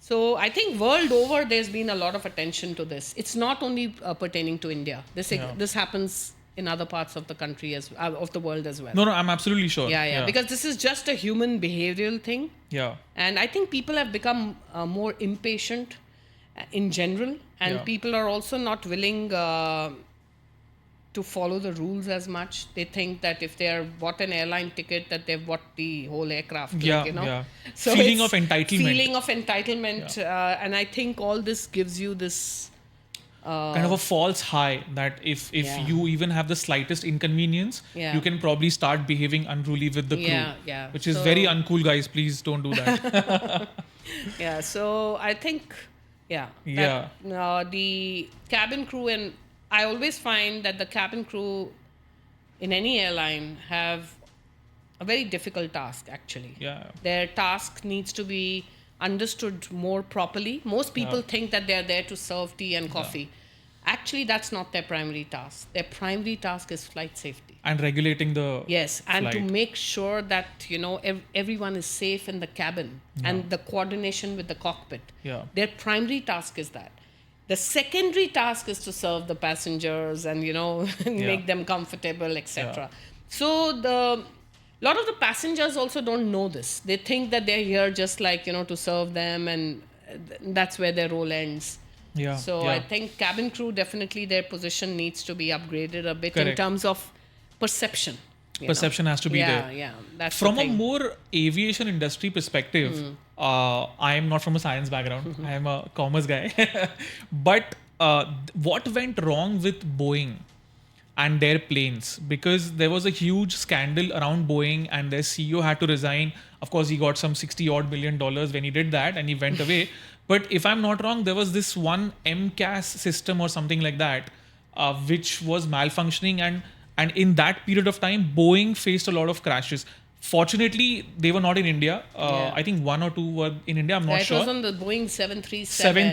so I think world over, there's been a lot of attention to this. It's not only pertaining to India. This happens in other parts of the country of the world as well. No, I'm absolutely sure. Yeah. Because this is just a human behavioral thing. Yeah. And I think people have become more impatient in general. And people are also not willing to follow the rules as much. They think that if they are bought an airline ticket, that they've bought the whole aircraft. Yeah. So feeling of entitlement. Feeling of entitlement. And I think all this gives you this kind of a false high that if you even have the slightest inconvenience, you can probably start behaving unruly with the crew. Which is very uncool, guys. Please don't do that. So I think, the cabin crew, and I always find that the cabin crew in any airline have a very difficult task, actually. Yeah. Their task needs to be understood more properly. Most people think that they're there to serve tea and coffee. Actually, that's not their primary task. Their primary task is flight safety. And regulating the and to flight. make sure that, everyone is safe in the cabin and the coordination with the cockpit. Yeah. Their primary task is that. The secondary task is to serve the passengers and, make them comfortable, etc. So a lot of the passengers also don't know this. They think that they're here just like, to serve them, and that's where their role ends. So I think cabin crew, definitely their position needs to be upgraded a bit in terms of perception. Perception has to be there. Yeah. That's from a more aviation industry perspective, I am not from a science background. I am a commerce guy. But what went wrong with Boeing and their planes? Because there was a huge scandal around Boeing and their CEO had to resign. Of course, he got some $60 million when he did that and he went away. But if I'm not wrong, there was this one MCAS system or something like that, which was malfunctioning. And in that period of time, Boeing faced a lot of crashes. Fortunately, they were not in India. I think one or two were in India. I'm not sure. It was on the Boeing 737.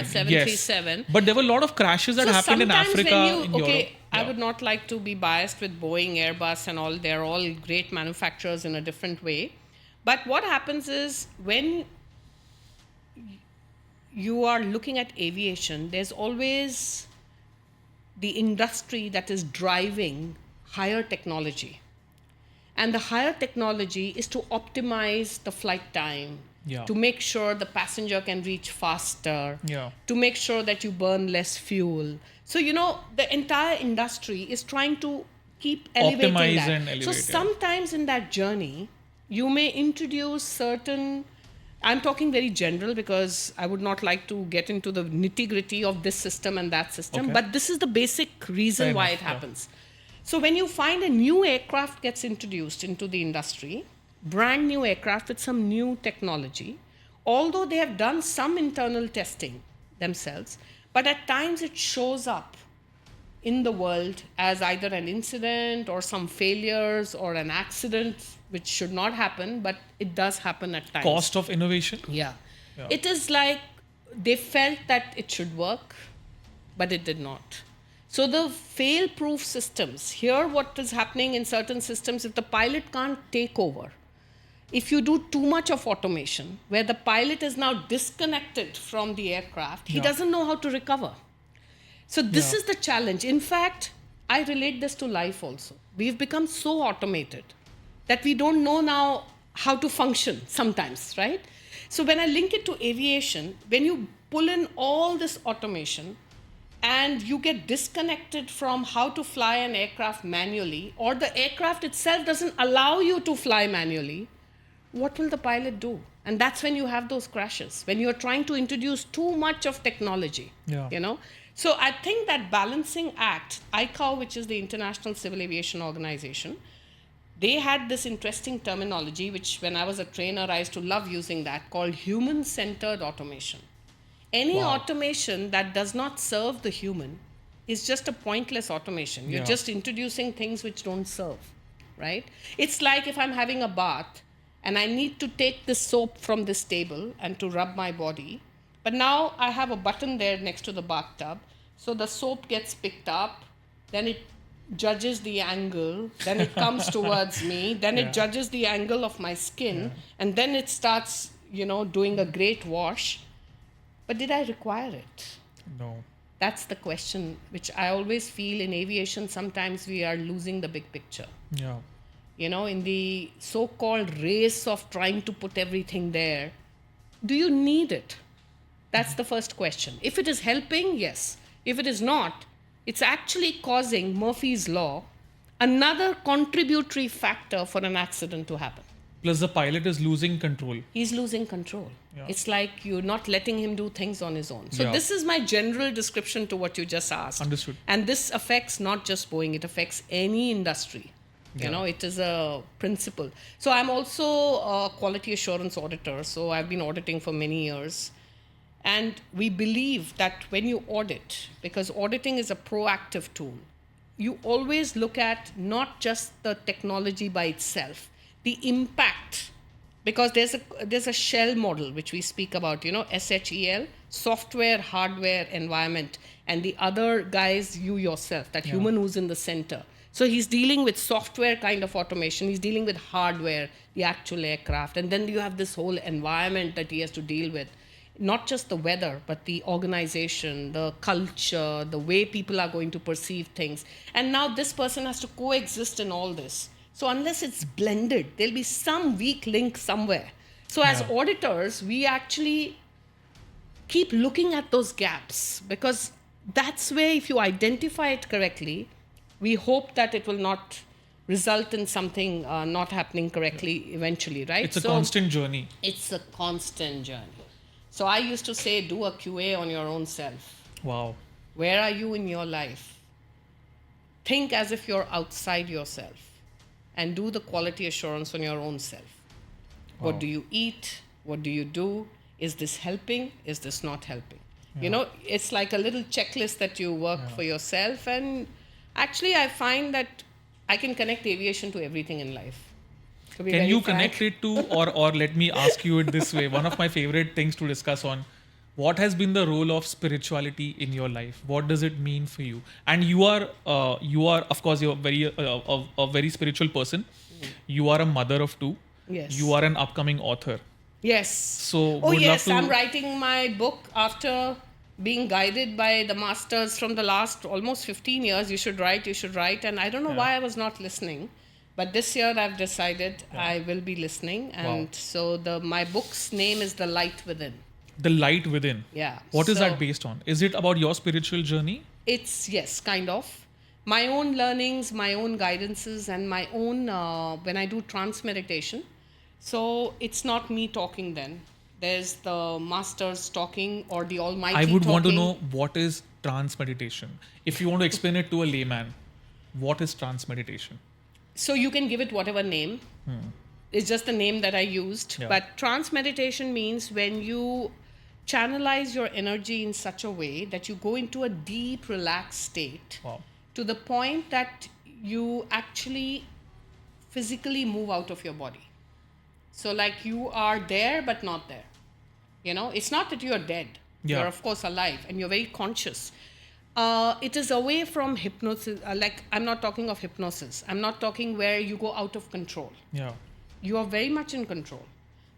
737. Yes. But there were a lot of crashes that happened in Africa, in Europe. I would not like to be biased with Boeing, Airbus and all. They're all great manufacturers in a different way. But what happens is when you are looking at aviation, there's always the industry that is driving higher technology. And the higher technology is to optimize the flight time, to make sure the passenger can reach faster, to make sure that you burn less fuel. So, the entire industry is trying to keep elevating Optimize that. and elevate, So yeah. sometimes in that journey, you may introduce certain. I'm talking very general because I would not like to get into the nitty gritty of this system and that system. Okay. But this is the basic reason Fair why enough, it yeah. happens. So when you find a new aircraft gets introduced into the industry, brand new aircraft with some new technology, although they have done some internal testing themselves, but at times it shows up in the world as either an incident or some failures or an accident, which should not happen, but it does happen at times. Cost of innovation. Yeah. Yeah. It is like they felt that it should work, but it did not. So the fail-proof systems, here what is happening in certain systems, if the pilot can't take over, if you do too much of automation, where the pilot is now disconnected from the aircraft, he Yeah. doesn't know how to recover. So this Yeah. is the challenge. In fact, I relate this to life also. We've become so automated that we don't know now how to function sometimes, right? So when I link it to aviation, when you pull in all this automation and you get disconnected from how to fly an aircraft manually, or the aircraft itself doesn't allow you to fly manually, what will the pilot do? And that's when you have those crashes, when you're trying to introduce too much of technology. Yeah. You know, so I think that balancing act, ICAO, which is the International Civil Aviation Organization, they had this interesting terminology, which when I was a trainer, I used to love using that, called human-centered automation. Any Wow. automation that does not serve the human is just a pointless automation. You're Yeah. just introducing things which don't serve, right? It's like if I'm having a bath and I need to take this soap from this table and to rub my body, but now I have a button there next to the bathtub, so the soap gets picked up, then it judges the angle, then it comes towards me, then Yeah. it judges the angle of my skin, and then it starts, doing a great wash. But did I require it? No. That's the question, which I always feel in aviation, sometimes we are losing the big picture. Yeah. In the so-called race of trying to put everything there, do you need it? That's the first question. If it is helping, yes. If it is not, it's actually causing Murphy's Law, another contributory factor for an accident to happen. Plus the pilot is losing control. He's losing control. Yeah. It's like you're not letting him do things on his own. So Yeah. this is my general description to what you just asked. Understood. And this affects not just Boeing, it affects any industry. Yeah. It is a principle. So I'm also a quality assurance auditor. So I've been auditing for many years. And we believe that when you audit, because auditing is a proactive tool, you always look at not just the technology by itself, the impact, because there's a shell model which we speak about, SHEL, software, hardware, environment, and the other guys, you yourself, that human who's in the center. So he's dealing with software kind of automation, he's dealing with hardware, the actual aircraft, and then you have this whole environment that he has to deal with. Not just the weather, but the organization, the culture, the way people are going to perceive things. And now this person has to coexist in all this. So unless it's blended, there'll be some weak link somewhere. So as Yeah. auditors, we actually keep looking at those gaps, because that's where, if you identify it correctly, we hope that it will not result in something not happening correctly eventually, right? It's a constant journey. It's a constant journey. So I used to say, do a QA on your own self. Wow. Where are you in your life? Think as if you're outside yourself, and do the quality assurance on your own self. Wow. What do you eat? What do you do? Is this helping? Is this not helping? Yeah. It's like a little checklist that you work for yourself. And actually, I find that I can connect aviation to everything in life. To be Can very you frank. connect it to, or let me ask you it this way? One of my favorite things to discuss on, what has been the role of spirituality in your life? What does it mean for you? And you are of course, you're a very spiritual person. You are a mother of two. Yes. You are an upcoming author. Yes. So Oh would yes, love to. I'm writing my book after being guided by the masters from the last almost 15 years. You should write. And I don't know why I was not listening. But this year I've decided I will be listening. And so my book's name is The Light Within. The light within. Yeah. What is So that based on? Is it about your spiritual journey? It's, yes, kind of. my own learnings, my own guidances, and my own, when I do trance meditation. So it's not me talking then. There's the masters talking or the Almighty I would talking. want to know, what is trance meditation? If you want to explain it to a layman, what is trance meditation? So you can give it whatever name. It's just the name that I used. Yeah. But trance meditation means when you channelize your energy in such a way that you go into a deep, relaxed state Wow. to the point that you actually physically move out of your body. So like you are there but not there. You know, it's not that you are dead. Yeah. You're of course alive and you're very conscious. It is away from hypnosis. Like I'm not talking of hypnosis. I'm not talking where you go out of control. Yeah. You are very much in control.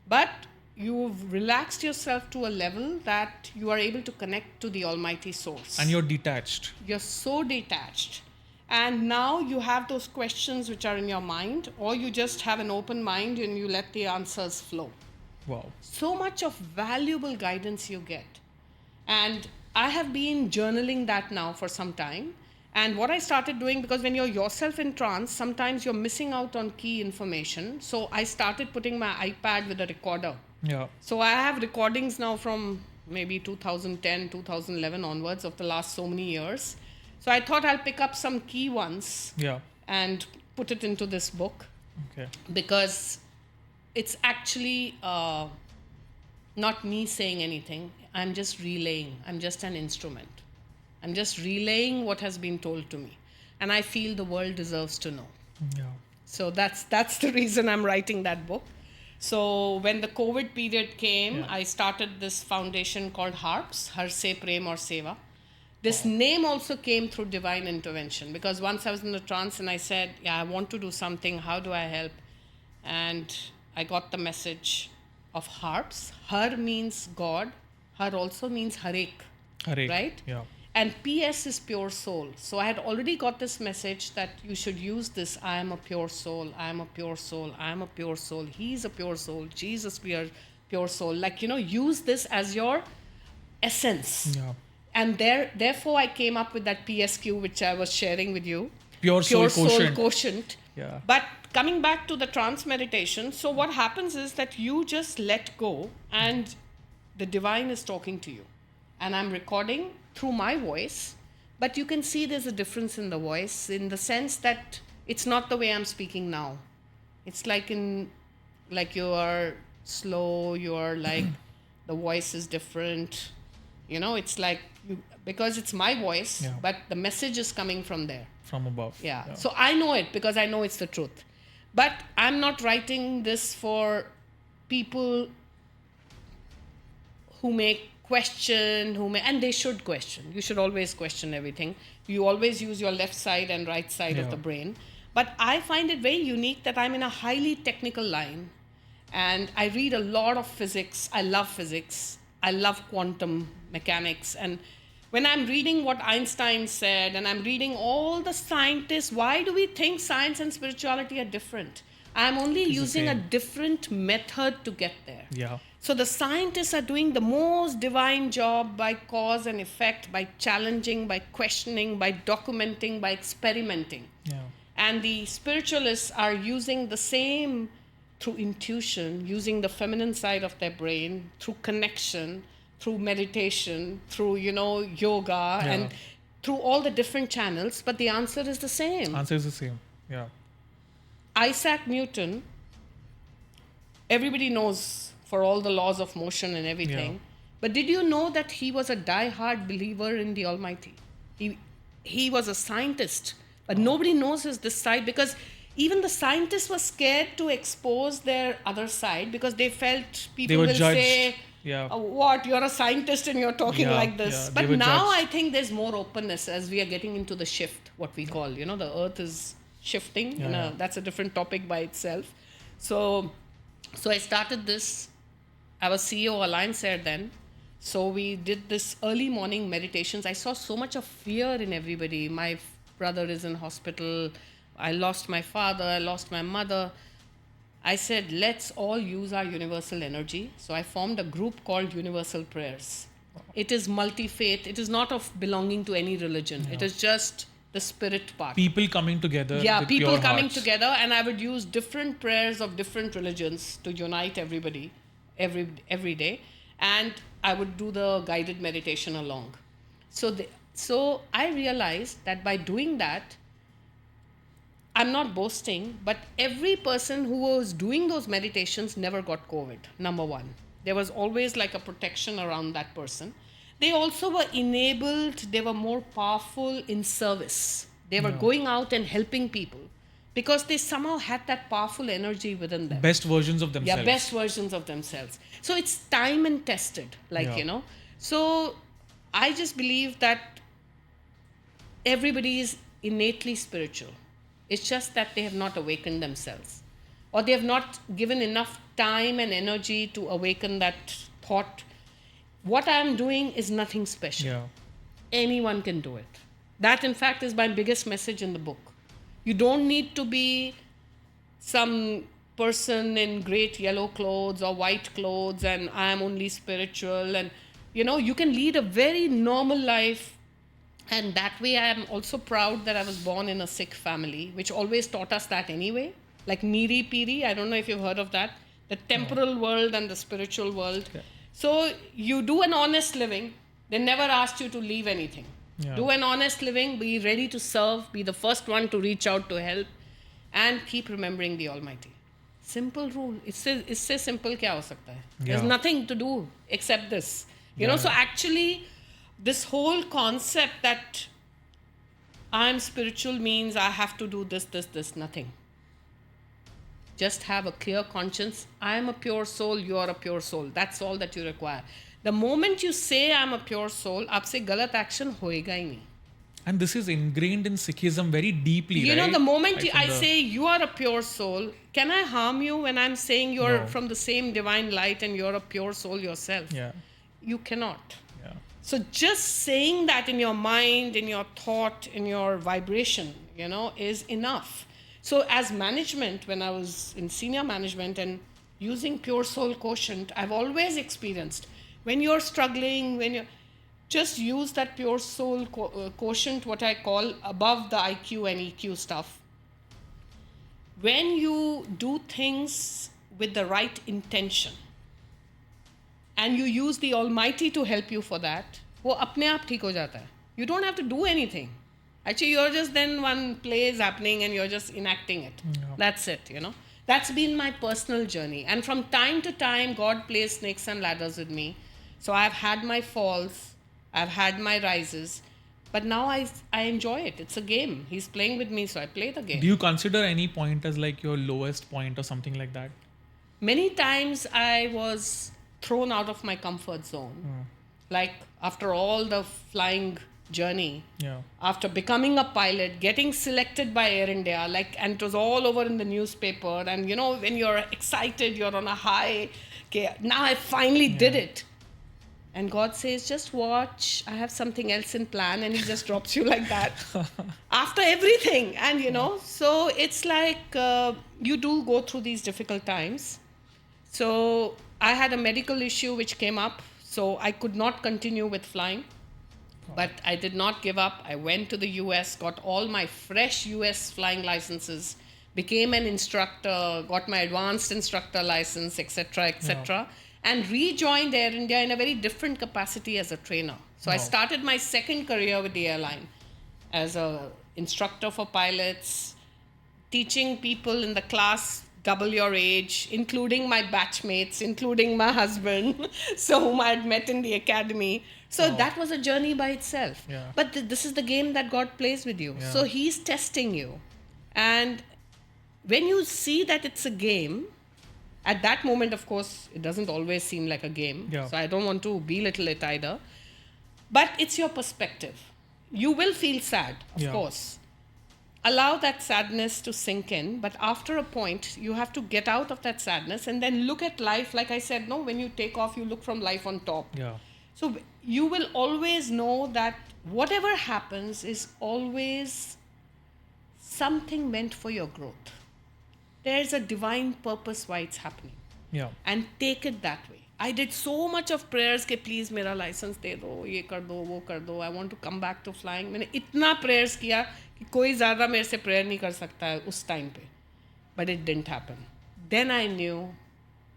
But you've relaxed yourself to a level that you are able to connect to the Almighty Source. And you're detached. You're so detached. And now you have those questions which are in your mind, or you just have an open mind and you let the answers flow. Wow. So much of valuable guidance you get. And I have been journaling that now for some time. And what I started doing, because when you're yourself in trance, sometimes you're missing out on key information. So I started putting my iPad with a recorder. Yeah. So I have recordings now from maybe 2010, 2011 onwards of the last so many years. So I thought I'll pick up some key ones Yeah. and put it into this book, Okay. because it's actually not me saying anything. I'm just relaying. I'm just an instrument. I'm just relaying what has been told to me. And I feel the world deserves to know. Yeah. So that's the reason I'm writing that book. So when the COVID period came, I started this foundation called HARPS, Har Se Prem or Seva. This name also came through divine intervention, because once I was in a trance and I said, yeah, I want to do something. How do I help? And I got the message of HARPS. Har means God. Har also means Harek. Harek. Right? Yeah. And PS is pure soul. So I had already got this message that you should use this. I am a pure soul. I am a pure soul. I am a pure soul. He's a pure soul. Jesus, we are pure soul. Like, use this as your essence. Yeah. And therefore I came up with that PSQ, which I was sharing with you. Pure soul quotient. Yeah. But coming back to the trance meditation, so what happens is that you just let go and the divine is talking to you. And I'm recording through my voice, but you can see there's a difference in the voice, in the sense that it's not the way I'm speaking now. It's like you are slow, you are like, the voice is different. It's like, because it's my voice, but the message is coming from there. From above. Yeah. So I know it because I know it's the truth. But I'm not writing this for people who may question, and they should question. You should always question everything. You always use your left side and right side of the brain. But I find it very unique that I'm in a highly technical line, and I read a lot of physics. I love physics. I love quantum mechanics. And when I'm reading what Einstein said, and I'm reading all the scientists, why do we think science and spirituality are different? I'm only using a different method to get there. Yeah. So the scientists are doing the most divine job by cause and effect, by challenging, by questioning, by documenting, by experimenting. Yeah. And the spiritualists are using the same through intuition, using the feminine side of their brain, through connection, through meditation, through, yoga, and through all the different channels. But the answer is the same. Answer is the same. Yeah. Isaac Newton, everybody knows for all the laws of motion and everything. Yeah. But did you know that he was a die-hard believer in the Almighty? He was a scientist, but nobody knows this side, because even the scientists were scared to expose their other side, because they felt people will say, what, you're a scientist and you're talking like this. Yeah, but now judged. I think there's more openness as we are getting into the shift, what we call, the earth is shifting. That's a different topic by itself. So I started this. I was CEO Alliance Air then. So we did this early morning meditations. I saw so much of fear in everybody. My brother is in hospital. I lost my father. I lost my mother. I said, let's all use our universal energy. So I formed a group called Universal Prayers. It is multi-faith. It is not of belonging to any religion. It is just the spirit part. People coming together. Yeah, with people pure coming hearts. together, and I would use different prayers of different religions to unite everybody every day, and I would do the guided meditation along. So I realized that by doing that, I'm not boasting, but every person who was doing those meditations never got COVID, number one. There was always like a protection around that person. They also were enabled, they were more powerful in service. They were going out and helping people because they somehow had that powerful energy within them. Best versions of themselves. Yeah, best versions of themselves. So it's time and tested, So I just believe that everybody is innately spiritual. It's just that they have not awakened themselves, or they have not given enough time and energy to awaken that thought. What I'm doing is nothing special. Yeah. Anyone can do it. That, in fact, is my biggest message in the book. You don't need to be some person in great yellow clothes or white clothes and I'm only spiritual. And, you can lead a very normal life. And that way, I am also proud that I was born in a Sikh family, which always taught us that anyway. Like Miri Piri, I don't know if you've heard of that. The temporal world and the spiritual world. Okay. So you do an honest living. They never asked you to leave anything. Yeah. Do an honest living, be ready to serve, be the first one to reach out to help, and keep remembering the Almighty. Simple rule. इससे simple क्या हो सकता है? There's nothing to do except this. So actually, this whole concept that I'm spiritual means I have to do this, nothing. Just have a clear conscience. I am a pure soul, you are a pure soul. That's all that you require. The moment you say I'm a pure soul, आपसे गलत action होएगा ही नहीं. And this is ingrained in Sikhism very deeply, right? The moment Like I say you are a pure soul, can I harm you when I'm saying you're from the same divine light and you're a pure soul yourself? Yeah. You cannot. Yeah. So just saying that in your mind, in your thought, in your vibration, is enough. So as management, when I was in senior management and using pure soul quotient, I've always experienced when you're struggling, when you just use that pure soul quotient, what I call above the IQ and EQ stuff. When you do things with the right intention and you use the Almighty to help you for that, वो अपने आप ठीक हो जाता है. You don't have to do anything. Actually, you're just then one play is happening and you're just enacting it. Yeah. That's it, That's been my personal journey. And from time to time, God plays snakes and ladders with me. So I've had my falls, I've had my rises, but now I enjoy it. It's a game. He's playing with me, so I play the game. Do you consider any point as like your lowest point or something like that? Many times I was thrown out of my comfort zone. Like after all the flying journey, after becoming a pilot, getting selected by Air India, and it was all over in the newspaper. And when you're excited, you're on a high. Okay, now I finally did it. And God says, just watch, I have something else in plan, and he just drops you like that after everything. And so it's like you do go through these difficult times. So I had a medical issue which came up, so I could not continue with flying. But I did not give up. I went to the US, got all my fresh US flying licenses, became an instructor, got my advanced instructor license, etc., and rejoined Air India in a very different capacity as a trainer. So I started my second career with the airline as an instructor for pilots, teaching people in the class double your age, including my batchmates, including my husband, whom I had met in the academy. So that was a journey by itself. Yeah. But this is the game that God plays with you. Yeah. So he's testing you. And when you see that it's a game, at that moment, of course, it doesn't always seem like a game. Yeah. So I don't want to belittle it either. But it's your perspective. You will feel sad, of course. Allow that sadness to sink in. But after a point, you have to get out of that sadness and then look at life. Like I said, when you take off, you look from life on top. Yeah. So you will always know that whatever happens is always something meant for your growth. There's a divine purpose why it's happening. Yeah. And take it that way. I did so much of prayers कि please मेरा license दे दो, ये कर दो, वो कर दो. I want to come back to flying. मैंने इतना prayers किया कि कोई ज़्यादा मेरे से prayer नहीं कर सकता है उस time पे. But it didn't happen. Then I knew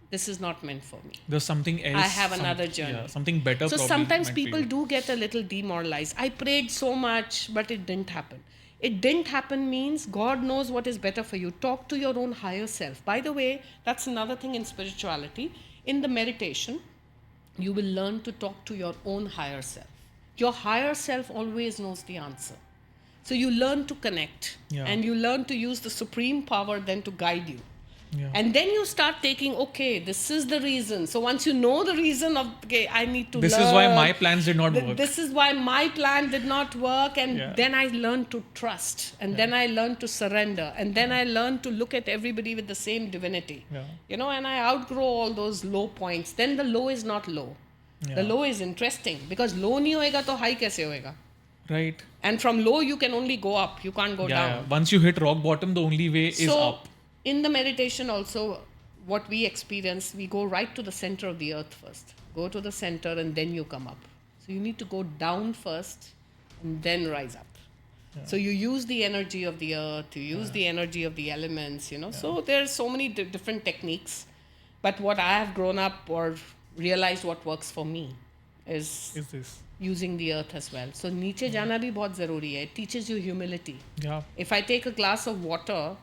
this is not meant for me. There's something else. I have another journey. Yeah, something better. So probably sometimes meant for people you. do get a little demoralized. I prayed so much, but it didn't happen. It didn't happen means God knows what is better for you. Talk to your own higher self. By the way, that's another thing in spirituality. In the meditation, you will learn to talk to your own higher self. Your higher self always knows the answer. So you learn to connect, Yeah. and you learn to use the supreme power then to guide you. Yeah. And then you start taking, okay, this is the reason. So once you know the reason of, okay, I need to This learn. is why my plans did not work. This is why my plan did not work. And Yeah. then I learned to trust. And then I learned to surrender. And then I learned to look at everybody with the same divinity. Yeah. You know, and I outgrow all those low points. Then the low is not low. Yeah. The low is interesting. Because low nahi hoega to high kaise hoega? Right. And from low, you can only go up. You can't go Yeah, down. yeah. Once you hit rock bottom, the only way is up. In the meditation also, what we experience, we go right to the center of the earth first. Go to the center and then you come up. So you need to go down first and then rise up. Yeah. So you use the energy of the earth, you use the energy of the elements, you know. So there's so many different techniques. But what I have grown up or realized what works for me is this. using the earth as well. So नीचे जाना भी बहुत ज़रूरी है. It teaches you humility. Yeah. If I take a glass of water,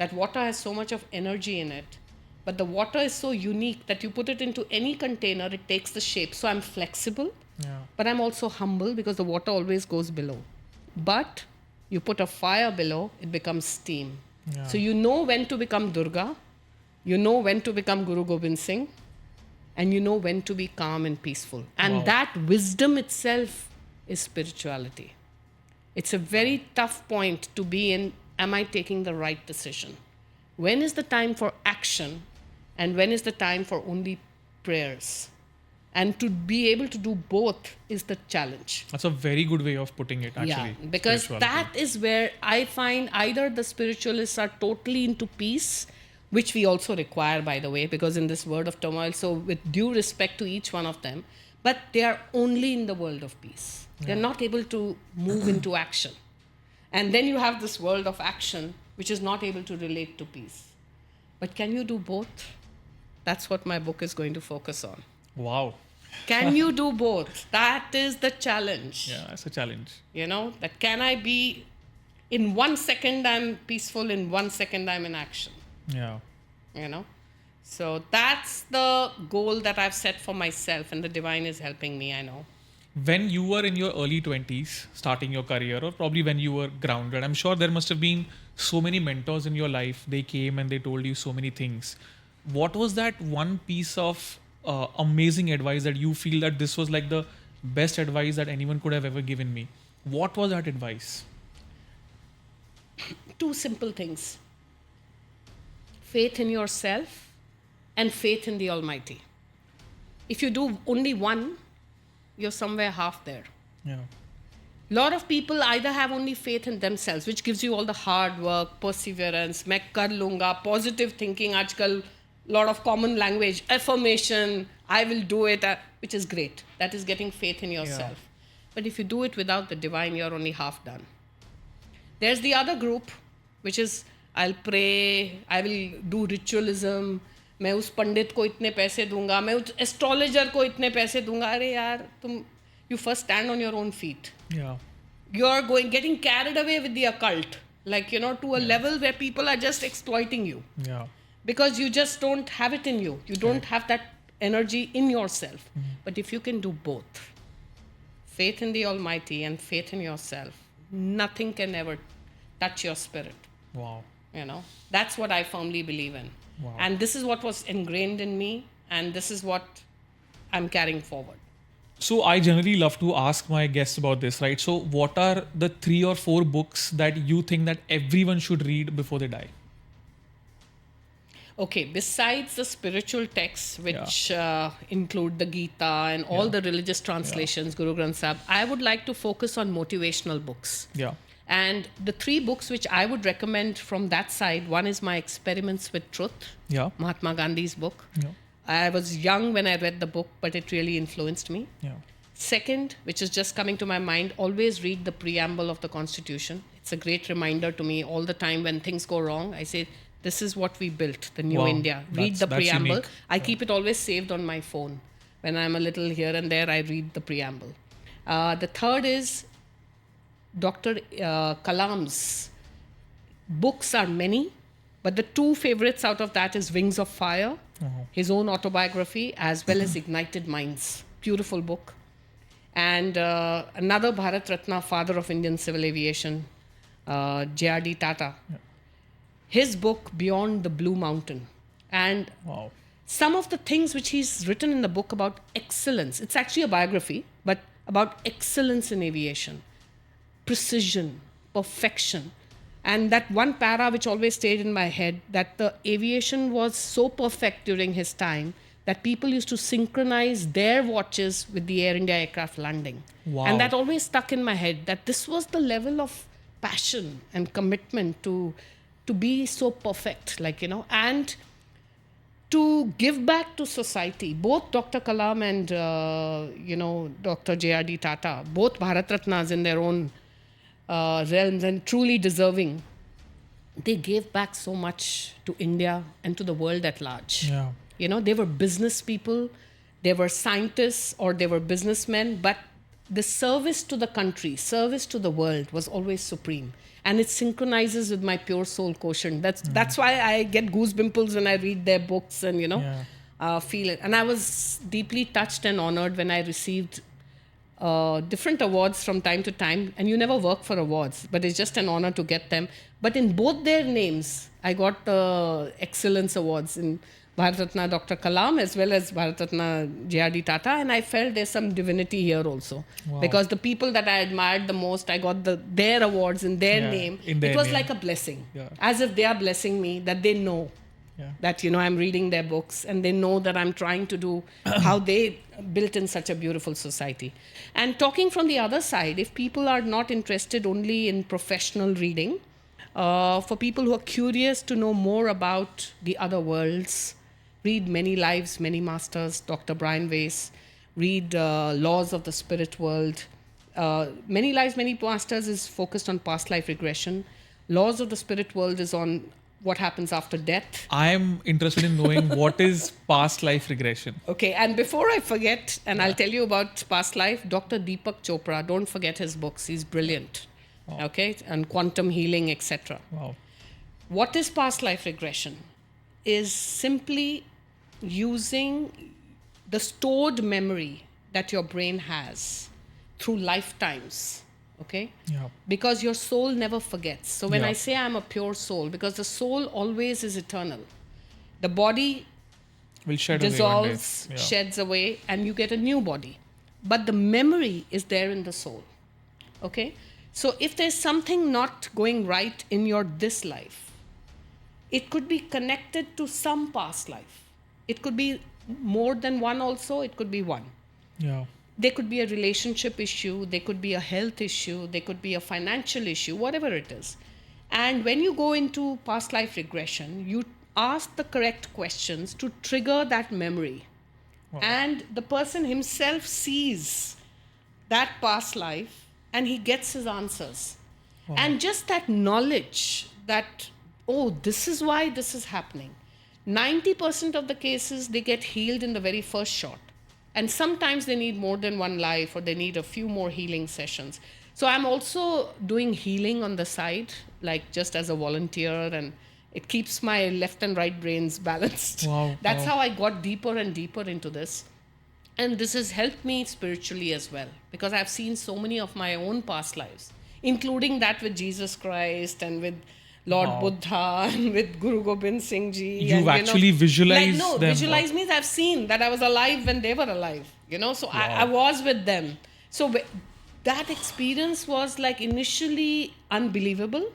that water has so much of energy in it, but the water is so unique that you put it into any container, it takes the shape. So I'm flexible, Yeah. but I'm also humble because the water always goes below. But you put a fire below, it becomes steam. Yeah. So you know when to become Durga, you know when to become Guru Gobind Singh, and you know when to be calm and peaceful. And Wow. that wisdom itself is spirituality. It's a very tough point to be in. Am I taking the right decision? When is the time for action and when is the time for only prayers? And to be able to do both is the challenge. That's a very good way of putting it, actually. Yeah, because spirituality. that is where I find either the spiritualists are totally into peace, which we also require, by the way, because in this world of turmoil, so with due respect to each one of them, but they are only in the world of peace. They're not able to move into action. And then you have this world of action, which is not able to relate to peace. But can you do both? That's what my book is going to focus on. Wow. Can you do both? That is the challenge. Yeah, that's a challenge. You know, that can I be, in 1 second I'm peaceful, in 1 second I'm in action. Yeah. You know? So that's the goal that I've set for myself, and the divine is helping me, I know. When you were in your early 20s, starting your career, or probably when you were grounded, I'm sure there must have been so many mentors in your life. They came and they told you so many things. What was that one piece of amazing advice that you feel that this was like the best advice that anyone could have ever given me? What was that advice? 2 simple things. Faith in yourself and faith in the Almighty. If you do only one, you're somewhere half there. Yeah. lot of people either have only faith in themselves, which gives you all the hard work, perseverance, मैं कर लूँगा, positive thinking, आजकल lot of common language, affirmation, I will do it, which is great. That is getting faith in yourself. Yeah. But if you do it without the divine, you're only half done. There's the other group, which is I'll pray, I will do ritualism, मैं उस पंडित को इतने पैसे दूंगा, मैं उस astrologer को इतने पैसे दूंगा. अरे यार, तुम you first stand on your own feet. Yeah. You're getting carried away with the occult, like, to a level where people are just exploiting you. Yeah. Because you just don't have it in you. You don't have that energy in yourself. Mm-hmm. But if you can do both, faith in the Almighty and faith in yourself, nothing can ever touch your spirit. Wow. That's what I firmly believe in. Wow. And this is what was ingrained in me, and this is what I'm carrying forward. So I generally love to ask my guests about this, right? So what are the 3 or 4 books that you think that everyone should read before they die? Okay, besides the spiritual texts, which include the Gita and all the religious translations, Guru Granth Sahib, I would like to focus on motivational books. Yeah. And the 3 books which I would recommend from that side, one is My Experiments with Truth, Yeah. Mahatma Gandhi's book. Yeah. I was young when I read the book, but it really influenced me. Yeah. Second, which is just coming to my mind, always read the preamble of the Constitution. It's a great reminder to me all the time when things go wrong. I say, this is what we built, the new Wow. India. Read That's the preamble. unique. I keep it always saved on my phone. When I'm a little here and there, I read the preamble. The third is Dr. Kalam's books are many, but the two favorites out of that is Wings of Fire, his own autobiography, as well as Ignited Minds. Beautiful book. And another Bharat Ratna, father of Indian civil aviation, J.R.D. Tata. His book, Beyond the Blue Mountain. And Wow. some of the things which he's written in the book about excellence, it's actually a biography, but about excellence in aviation, precision, perfection. And that one para which always stayed in my head, that the aviation was so perfect during his time that people used to synchronize their watches with the Air India aircraft landing. Wow. And that always stuck in my head, that this was the level of passion and commitment to be so perfect, and to give back to society. Both Dr. Kalam and, Dr. J.R.D. Tata, both Bharat Ratnas in their own realms and truly deserving, they gave back so much to India and to the world at large. Yeah. They were business people, they were scientists, or they were businessmen, but the service to the country, service to the world was always supreme. And it synchronizes with my pure soul quotient. That's why I get goosebumples when I read their books and, feel it. And I was deeply touched and honored when I received different awards from time to time. And you never work for awards, but it's just an honor to get them. But in both their names, I got excellence awards in Bharat Ratna Dr. Kalam as well as Bharat Ratna J.R.D. Tata, and I felt there's some divinity here also. Wow. Because the people that I admired the most, I got their awards in their name. In their it was name. like a blessing. Yeah. As if they are blessing me, that they know that, I'm reading their books, and they know that I'm trying to do how they built in such a beautiful society. And talking from the other side, if people are not interested only in professional reading, for people who are curious to know more about the other worlds, read Many Lives, Many Masters, Dr. Brian Weiss. Read Laws of the Spirit World. Many Lives, Many Masters is focused on past life regression. Laws of the Spirit World is on what happens after death. I'm interested in knowing what is past life regression. Okay, and before I forget, and I'll tell you about past life, Dr. Deepak Chopra, don't forget his books. He's brilliant. Wow. Okay, and quantum healing, etc. Wow. What is past life regression? Is simply using the stored memory that your brain has through lifetimes, okay? Yeah. Because your soul never forgets. So when Yeah. I say I'm a pure soul, because the soul always is eternal. The body Will shed dissolves, away one day. Yeah. sheds away, and you get a new body. But the memory is there in the soul, okay? So if there's something not going right in your this life, it could be connected to some past life. It could be more than one also. It could be one. Yeah. There could be a relationship issue. There could be a health issue. There could be a financial issue, whatever it is. And when you go into past life regression, you ask the correct questions to trigger that memory. Wow. And the person himself sees that past life and he gets his answers. Wow. And just that knowledge that, oh, this is why this is happening. 90% of the cases, they get healed in the very first shot. And sometimes they need more than one life, or they need a few more healing sessions. So I'm also doing healing on the side, like just as a volunteer, and it keeps my left and right brains balanced. Wow. That's Wow. how I got deeper and deeper into this. And this has helped me spiritually as well, because I've seen so many of my own past lives, including that with Jesus Christ and with Lord Wow. Buddha and with Guru Gobind Singh Ji. You've actually visualized them. Visualize means I've seen that I was alive when they were alive, so I was with them. So that experience was like initially unbelievable,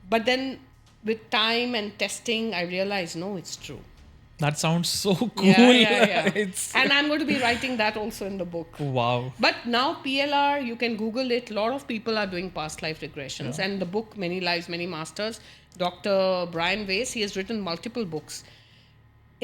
but then with time and testing, I realized, no, it's true. That sounds so cool. Yeah. It's And I'm going to be writing that also in the book. wow. But now PLR, you can Google it. A lot of people are doing past life regressions. Yeah. And the book, Many Lives, Many Masters, Dr. Brian Weiss, he has written multiple books.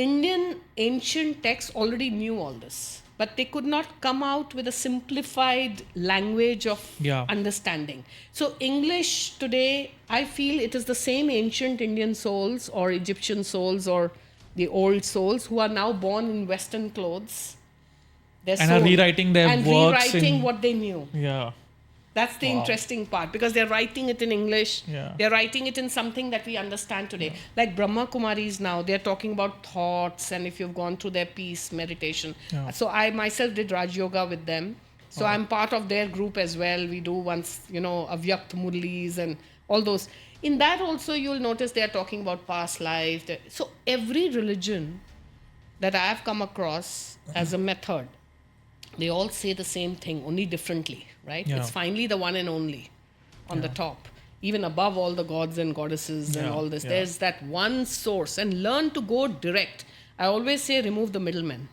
Indian ancient texts already knew all this, but they could not come out with a simplified language of Yeah. understanding. So English today, I feel it is the same ancient Indian souls or Egyptian souls or the old souls who are now born in Western clothes. Their And are soul, rewriting their and works rewriting in- what they knew. Yeah. That's the interesting part, because they're writing it in English. Yeah. They're writing it in something that we understand today. Like Brahma Kumaris now, they're talking about thoughts, and if you've gone through their peace meditation. Yeah. So I myself did Raj Yoga with them. So I'm part of their group as well. We do once, Avyakt Murlis and all those. In that also, you'll notice they're talking about past life. So every religion that I have come across as a method, they all say the same thing, only differently, right? Yeah. It's finally the one and only on the top. Even above all the gods and goddesses and Yeah, all this, yeah. there's that one source, and learn to go direct. I always say remove the middlemen.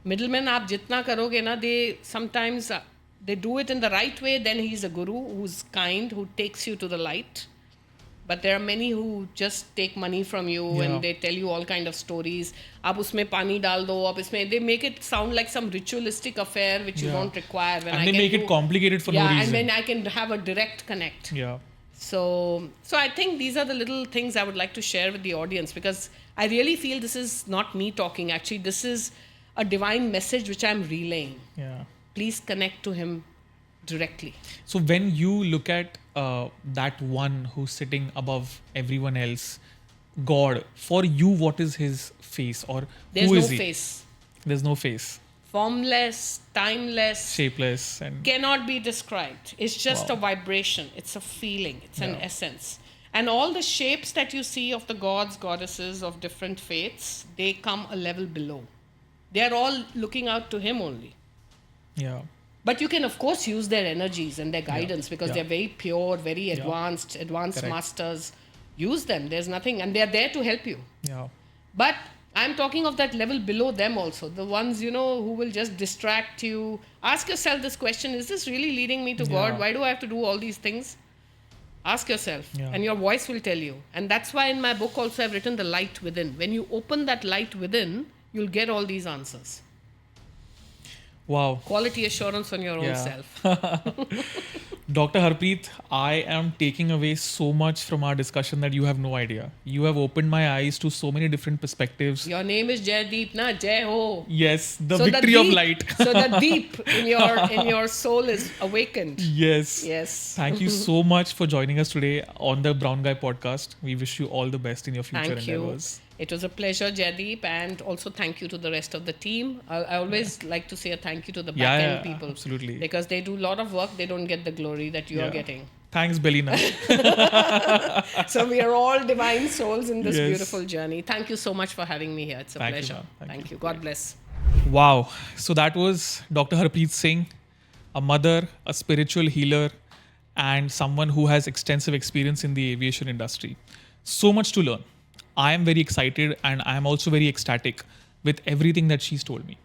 Middlemen, aap jitna karoge na, they sometimes they do it in the right way, then he's a guru who's kind, who takes you to the light. But there are many who just take money from you Yeah. and they tell you all kind of stories. Aap usme pani dal do, they make it sound like some ritualistic affair which you Yeah. don't require. When And I they can make it complicated for no yeah, reason. and when I can have a direct connect. Yeah. So I think these are the little things I would like to share with the audience, because I really feel this is not me talking. Actually, this is a divine message which I'm relaying. Yeah. Please connect to him directly. So when you look at that one who's sitting above everyone else, God, for you, what is his face, or There's who no is he? face. There's no face, Formless, timeless, shapeless, and cannot be described. It's just Wow. a vibration. It's a feeling. It's an Yeah. essence. And all the shapes that you see of the gods, goddesses of different faiths, they come a level below. They are all looking out to him only. yeah, But you can, of course, use their energies and their guidance, because Yeah. they're very pure, very advanced Correct. masters. Use them. There's nothing. And they're there to help you. yeah, But I'm talking of that level below them also. The ones, who will just distract you. Ask yourself this question: is this really leading me to God? Yeah. Why do I have to do all these things? Ask yourself. Yeah. And your voice will tell you. And that's why in my book also I've written the light within. When you open that light within, you'll get all these answers. wow. Quality assurance on your own Yeah. self. Dr. Harpreet, I am taking away so much from our discussion that you have no idea. You have opened my eyes to so many different perspectives. Your name is Jaideep, na? Jai Ho. Yes, the So victory of deep- light. So the deep in your soul is awakened. Yes. Yes. Thank you so much for joining us today on the Brown Guy podcast. We wish you all the best in your future Thank you. endeavors. It was a pleasure, Jaideep, and also thank you to the rest of the team. I always like to say a thank you to the back end people. Absolutely. Because they do a lot of work, they don't get the glory that you are getting. Thanks, Belina. So we are all divine souls in this Yes. beautiful journey. Thank you so much for having me here. It's a Thank you, pleasure. ma'am. Thank Thank you. God bless. Wow. So that was Dr. Hapreet Singh, a mother, a spiritual healer, and someone who has extensive experience in the aviation industry. So much to learn. I am very excited, and I am also very ecstatic with everything that she's told me.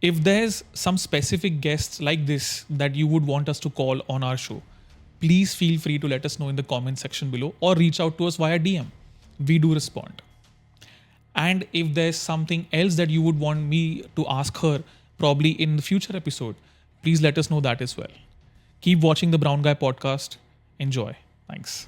If there's some specific guests like this that you would want us to call on our show, please feel free to let us know in the comment section below or reach out to us via DM. We do respond. And if there's something else that you would want me to ask her, probably in the future episode, please let us know that as well. Keep watching the Brown Guy podcast. Enjoy. Thanks.